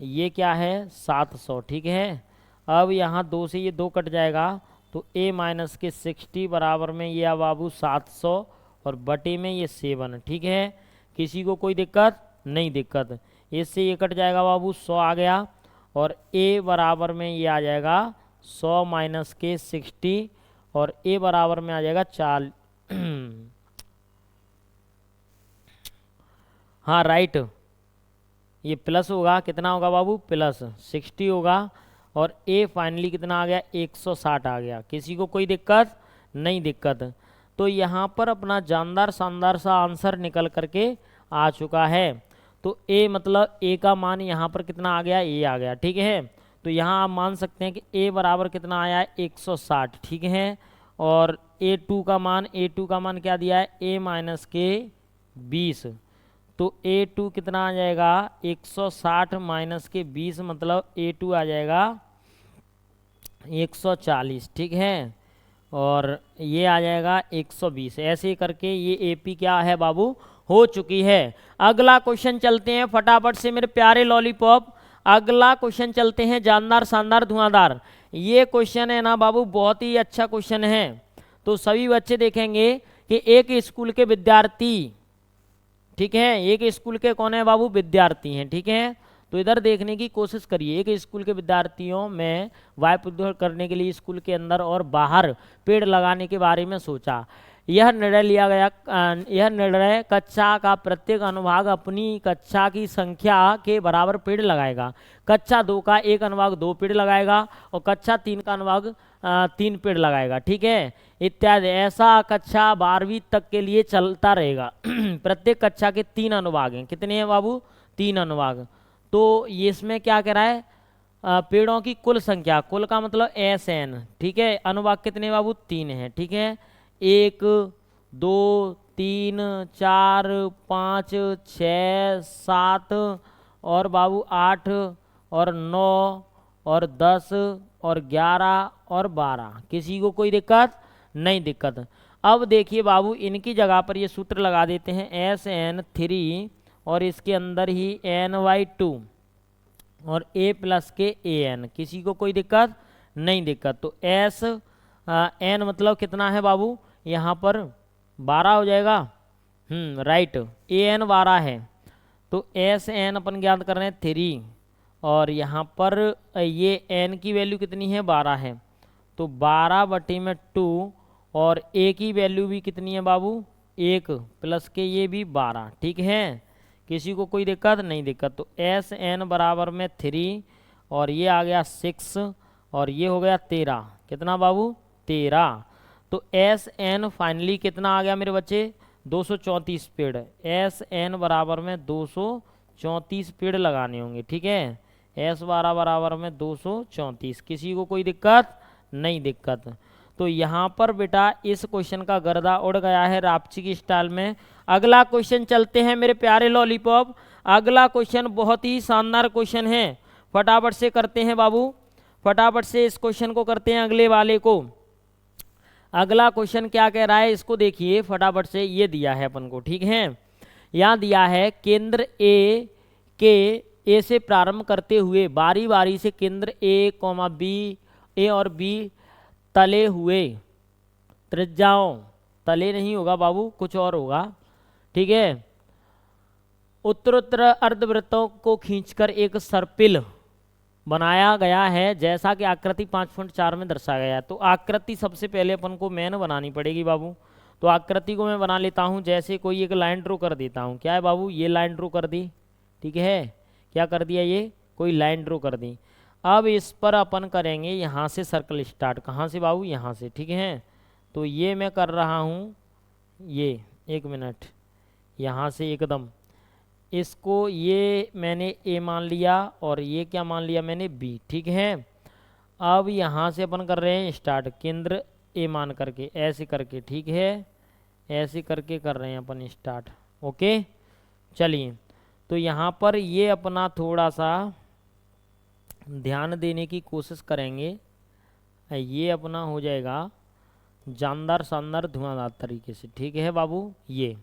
ये क्या है 700, ठीक है। अब यहाँ 2 से ये 2 कट जाएगा तो a माइनस के 60 बराबर में ये आ बाबू 700 और बटे में ये 7, ठीक है। किसी को कोई दिक्कत नहीं, दिक्कत, इससे ये कट जाएगा बाबू 100 आ गया, और a बराबर में ये आ जाएगा 100 माइनस के 60, और a बराबर में आ जाएगा 4 हाँ राइट, ये प्लस होगा, कितना होगा बाबू प्लस 60 होगा, और a फाइनली कितना आ गया 160 आ गया। किसी को कोई दिक्कत नहीं, दिक्कत। तो यहाँ पर अपना जानदार शानदार सा आंसर निकल करके आ चुका है। तो a मतलब a का मान यहाँ पर कितना आ गया, a आ गया, ठीक है। तो यहाँ आप मान सकते हैं कि a बराबर कितना आया है 160, ठीक है। और a2 का मान क्या दिया है a माइनस के 20, तो a2 कितना आ जाएगा 160 माइनस के 20 मतलब a2 आ जाएगा 140, ठीक है। और ये आ जाएगा 120, ऐसे करके ये AP क्या है बाबू हो चुकी है। अगला क्वेश्चन चलते हैं फटाफट से मेरे प्यारे लॉलीपॉप, अगला क्वेश्चन चलते हैं जानदार शानदार धुआंधार। ये क्वेश्चन है ना बाबू बहुत ही अच्छा क्वेश्चन है। तो सभी बच्चे देखेंगे कि एक स्कूल के विद्यार्थी, ठीक है, एक स्कूल के कौन है बाबू विद्यार्थी हैं, ठीक है। तो इधर देखने की कोशिश करिए, एक स्कूल के विद्यार्थियों में वायु प्रदूषण करने के लिए स्कूल के अंदर और बाहर पेड़ लगाने के बारे में सोचा। यह निर्णय लिया गया, यह निर्णय कक्षा का प्रत्येक अनुभाग अपनी कक्षा की संख्या के बराबर पेड़ लगाएगा। कक्षा 2 का एक अनुभाग 2 पेड़ लगाएगा और कक्षा 3 का अनुभाग 3 पेड़ लगाएगा, ठीक है, इत्यादि। ऐसा कक्षा 12वीं तक के लिए चलता रहेगा। प्रत्येक कक्षा के 3 अनुभाग हैं, कितने हैं बाबू 3 अनुभाग। तो ये इसमें क्या कह रहा है पेड़ों की कुल संख्या, कुल का मतलब SN, ठीक है। अनुभाग कितने बाबू 3 हैं, ठीक है, 1 2 3 4 5 6 7 और बाबू 8 और 9 और 10 और 11 और 12। किसी को कोई दिक्कत नहीं, दिक्कत। अब देखिए बाबू इनकी जगह पर ये सूत्र लगा देते हैं SN3 और इसके अंदर ही N/2 और A प्लस के AN। किसी को कोई दिक्कत नहीं, दिक्कत। तो SN मतलब कितना है बाबू यहाँ पर 12 हो जाएगा, राइट। AN 12 है तो SN अपन ज्ञात कर रहे हैं 3, और यहाँ पर ये N की वैल्यू कितनी है 12 है, तो 12/2 और A की वैल्यू भी कितनी है बाबू 1 प्लस के ये भी 12, ठीक है। किसी को कोई दिक्कत नहीं, दिक्कत। तो SN बराबर में 3 और ये आ गया 6 और ये हो गया 13, कितना बाबू 13। तो SN फाइनली कितना आ गया मेरे बच्चे 234 पेड़। SN बराबर में 234 पेड़ लगाने होंगे, ठीक है। S12 बराबर में 234। किसी को कोई दिक्कत नहीं, दिक्कत। तो यहाँ पर बेटा इस क्वेश्चन का गर्दा उड़ गया है रापची की स्टाइल में। अगला क्वेश्चन चलते हैं मेरे प्यारे लॉलीपॉप। अगला क्वेश्चन बहुत ही शानदार क्वेश्चन है, फटाफट से करते हैं बाबू, फटाफट से इस क्वेश्चन को करते हैं अगले वाले को। अगला क्वेश्चन क्या कह रहा है इसको देखिए फटाफट से। ये दिया है अपन को, ठीक है, यहाँ दिया है केंद्र ए से प्रारंभ करते हुए बारी बारी से केंद्र ए और बी तले हुए त्रिज्याओं, तले नहीं होगा बाबू कुछ और होगा, ठीक है, उत्तरोत्तर अर्धवृत्तों को खींचकर एक सर्पिल बनाया गया है जैसा कि आकृति 5.4 में दर्शाया गया है। तो आकृति सबसे पहले अपन को मैन बनानी पड़ेगी बाबू। तो आकृति को मैं बना लेता हूँ, जैसे कोई एक लाइन ड्रॉ कर देता हूँ। क्या है बाबू ये लाइन ड्रॉ कर दी, ठीक है, क्या कर दिया ये कोई लाइन ड्रॉ कर दी। अब इस पर अपन करेंगे यहाँ से सर्कल स्टार्ट, कहाँ से बाबू यहाँ से, ठीक है। तो ये मैं कर रहा हूँ, ये 1 मिनट, यहाँ से एकदम इसको ये मैंने A मान लिया और ये क्या मान लिया मैंने B, ठीक है। अब यहाँ से अपन कर रहे हैं स्टार्ट केंद्र A मान करके, ऐसे करके, ठीक है, ऐसे करके कर रहे हैं अपन स्टार्ट, ओके। चलिए तो यहाँ पर ये अपना थोड़ा सा ध्यान देने की कोशिश करेंगे। ये अपना हो जाएगा जानदार शानदार धुआंधार तरीके से, ठीक है बाबू ये।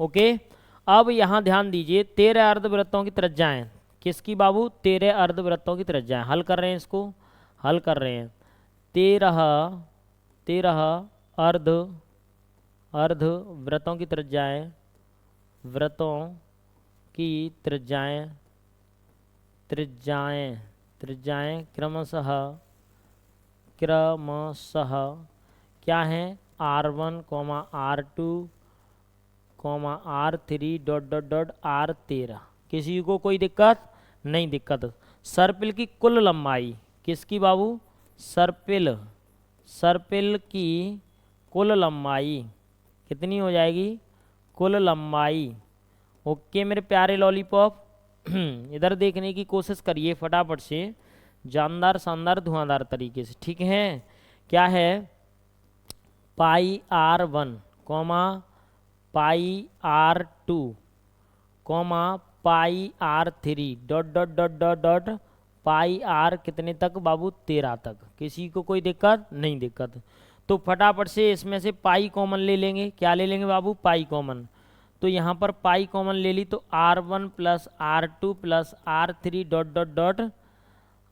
ओके, अब यहाँ ध्यान दीजिए 13 अर्धवृत्तों की त्रिज्याएं, किसकी बाबू? 13 अर्धवृत्तों की त्रिज्याएं। हल कर रहे हैं इसको, हल कर रहे हैं। 13 अर्धवृत्तों की त्रिज्याएं, वृत्तों की त्रिज्याएं त्रिज्याएं त्रिज्याएं क्रमशः क्या है? R1, R2, R3 dot dot dot R13। किसी को कोई दिक्कत? नहीं दिक्कत। सर्पिल की कुल लंबाई, किसकी बाबू? सर्पिल की कुल लंबाई कितनी हो जाएगी? कुल लंबाई। ओके मेरे प्यारे लॉलीपॉप, इधर देखने की कोशिश करिए फटाफट से, जानदार शानदार धुआंधार तरीके से, ठीक है। क्या है? Pi R1, pi R2, pi R3 dot dot dot dot dot pi R कितने तक बाबू? 13 तक। किसी को कोई दिक्कत? नहीं दिक्कत। तो फटाफट से इसमें से पाई कॉमन ले लेंगे। क्या ले लेंगे बाबू? Pi common. तो यहाँ पर पाई कॉमन ले ली तो R1 plus R2 plus R3 dot dot dot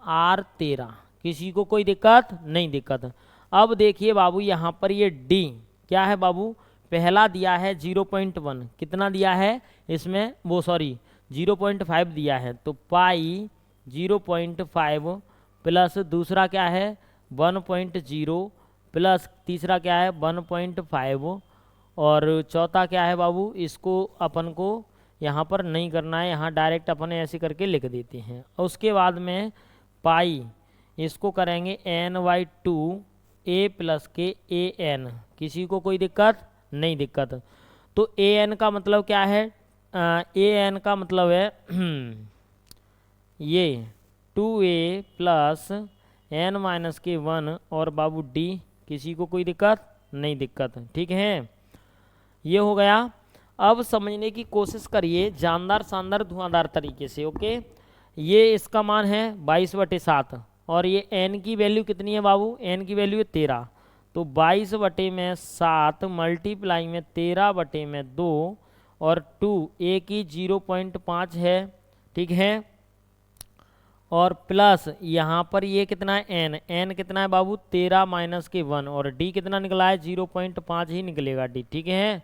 R13। किसी को कोई दिक्कत? नहीं दिक्कत। अब देखिए बाबू यहाँ पर ये D क्या है बाबू? पहला दिया है 0.1, कितना दिया है इसमें? वो सॉरी 0.5 दिया है, तो पाई 0.5 प्लस दूसरा क्या है 1.0 प्लस तीसरा क्या है 1.5 और चौथा क्या है बाबू? इसको अपन को यहाँ पर नहीं करना है, यहाँ डायरेक्ट अपन ऐसे करके लिख देते हैं। और उसके बाद में पाई इसको करेंगे n/2 a प्लस के an। किसी को कोई दिक्कत? नहीं दिक्कत। तो an का मतलब क्या है? an का मतलब है ये 2a प्लस n-1 और बाबू d। किसी को कोई दिक्कत? नहीं दिक्कत, ठीक है। ये हो गया। अब समझने की कोशिश करिए जानदार शानदार धुआंधार तरीके से। ओके, ये इसका मान है 22/7 और ये n की वैल्यू कितनी है बाबू? n की वैल्यू है 13। तो 22/7 मल्टीप्लाई में 13/2 और 2 a की 0.5 है, ठीक है। और प्लस यहाँ पर ये कितना है n कितना है बाबू? 13-1 और d कितना निकला है? 0.5 ही निकलेगा d, ठीक है।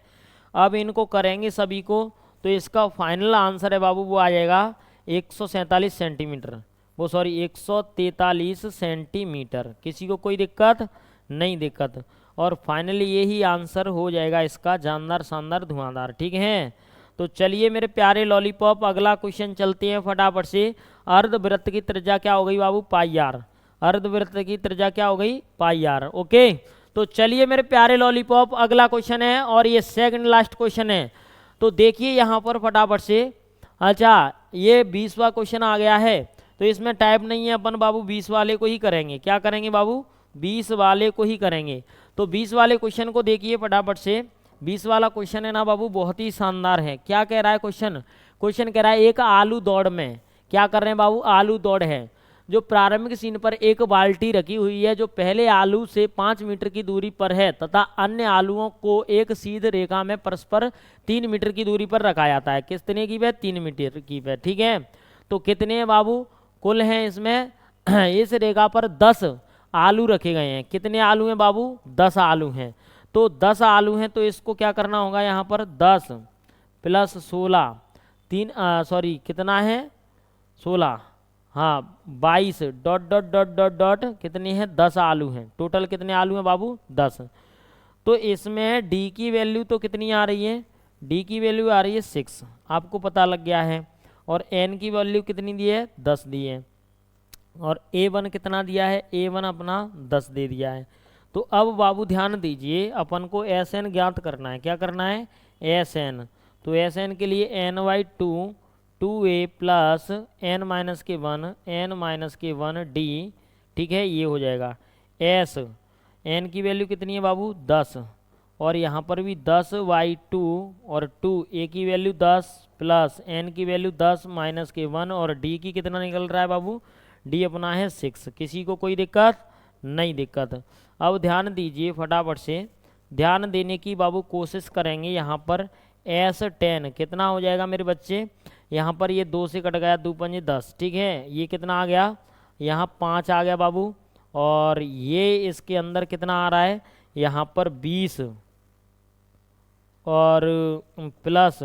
अब इनको करेंगे सभी को, तो इसका फाइनल आंसर है बाबू वो आ जाएगा 147 सेंटीमीटर, वो सॉरी 143 सेंटीमीटर। किसी को कोई दिक्कत? नहीं दिक्कत। और फाइनली यही आंसर हो जाएगा इसका जानदार शानदार धुआंधार, ठीक है। तो चलिए मेरे प्यारे लॉलीपॉप अगला क्वेश्चन चलते हैं फटाफट से। अर्धवृत्त की त्रिज्या क्या हो गई बाबू? पाई आर। अर्धवृत्त की त्रिज्या क्या हो गई? पाई आर। ओके, तो चलिए मेरे प्यारे लॉलीपॉप अगला क्वेश्चन है और ये सेकंड लास्ट क्वेश्चन है। तो देखिए यहाँ पर फटाफट से, अच्छा ये 20वां क्वेश्चन आ गया है, तो इसमें टाइप नहीं है, अपन बाबू 20 वाले को ही करेंगे। क्या करेंगे बाबू? 20 वाले को ही करेंगे। तो 20 वाले क्वेश्चन को देखिए फटाफट से। 20 वाला क्वेश्चन है ना बाबू बहुत ही शानदार है। क्या कह रहा है क्वेश्चन? क्वेश्चन कह रहा है एक आलू दौड़ में, क्या कर रहे हैं बाबू? आलू दौड़ है। जो प्रारंभिक सीन पर एक बाल्टी रखी हुई है जो पहले आलू से 5 मीटर की दूरी पर है तथा अन्य आलूओं को एक सीधी रेखा में परस्पर 3 मीटर की दूरी पर रखा जाता है। कितने की है? 3 मीटर की है, ठीक है। तो कितने हैं बाबू? कुल हैं इसमें इस रेखा पर 10 आलू रखे गए हैं। कितने आलू हैं बाबू? 10 आलू हैं। तो 10 आलू हैं, तो इसको क्या करना होगा यहाँ पर? 10 प्लस 16 कितना है? 16, हाँ 22 dot dot dot dot dot कितने हैं? 10 आलू हैं। टोटल कितने आलू हैं बाबू? 10। तो इसमें डी की वैल्यू तो कितनी आ रही है? डी की वैल्यू आ रही है 6, आपको पता लग गया है। और एन की वैल्यू कितनी दी है? 10 दी है। और A1 कितना दिया है? A1 अपना 10 दे दिया है। तो अब बाबू ध्यान दीजिए, अपन को SN ज्ञात करना है। क्या करना है? SN। तो SN के लिए n/2 2a plus n-1 d, ठीक है, ये हो जाएगा। S n की वैल्यू कितनी है बाबू? 10 और यहाँ पर भी 10/2 और 2 a की वैल्यू 10 प्लस n की वैल्यू 10 -1 और d की कितना निकल रहा है बाबू? डी अपना है 6। किसी को कोई दिक्कत नहीं दिक्कत। अब ध्यान दीजिए फटाफट से, ध्यान देने की बाबू कोशिश करेंगे। यहाँ पर S10 कितना हो जाएगा मेरे बच्चे, यहाँ पर ये 2 से कट गया, 2 पंजे 10, ठीक है। ये कितना आ गया, यहाँ 5 आ गया बाबू, और ये इसके अंदर कितना आ रहा है, यहाँ पर 20 और प्लस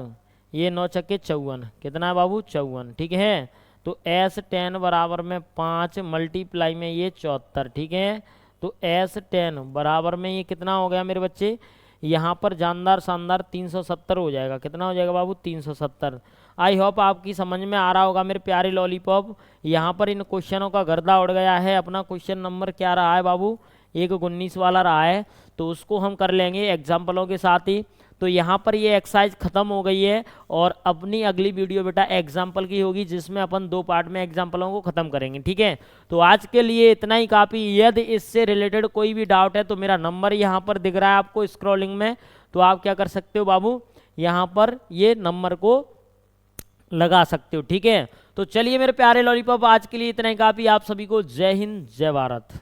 ये 9 छक्के 54, कितना है बाबू 54, ठीक है। तो S10 बराबर में 5 मल्टीप्लाई में ये 74, ठीक है। तो S10 बराबर में ये कितना हो गया मेरे बच्चे, यहाँ पर जानदार शानदार 370 हो जाएगा। कितना हो जाएगा बाबू 370। आई होप आपकी समझ में आ रहा होगा मेरे प्यारे लॉलीपॉप। यहाँ पर इन क्वेश्चनों का गर्दा उड़ गया है। अपना क्वेश्चन नंबर क्या रहा है बाबू, 119 वाला रहा है, तो उसको हम कर लेंगे एग्जाम्पलों के साथ ही। तो यहाँ पर ये एक्सरसाइज खत्म हो गई है और अपनी अगली वीडियो बेटा एग्जाम्पल की होगी, जिसमें अपन 2 पार्ट में एग्जाम्पलों को खत्म करेंगे, ठीक है। तो आज के लिए इतना ही काफ़ी। यदि इससे रिलेटेड कोई भी डाउट है तो मेरा नंबर यहाँ पर दिख रहा है आपको स्क्रॉलिंग में, तो आप क्या कर सकते हो बाबू, यहाँ पर ये नंबर को लगा सकते हो, ठीक है। तो चलिए मेरे प्यारे लॉलीपॉप, आज के लिए इतना ही काफ़ी। आप सभी को जय हिंद जय भारत।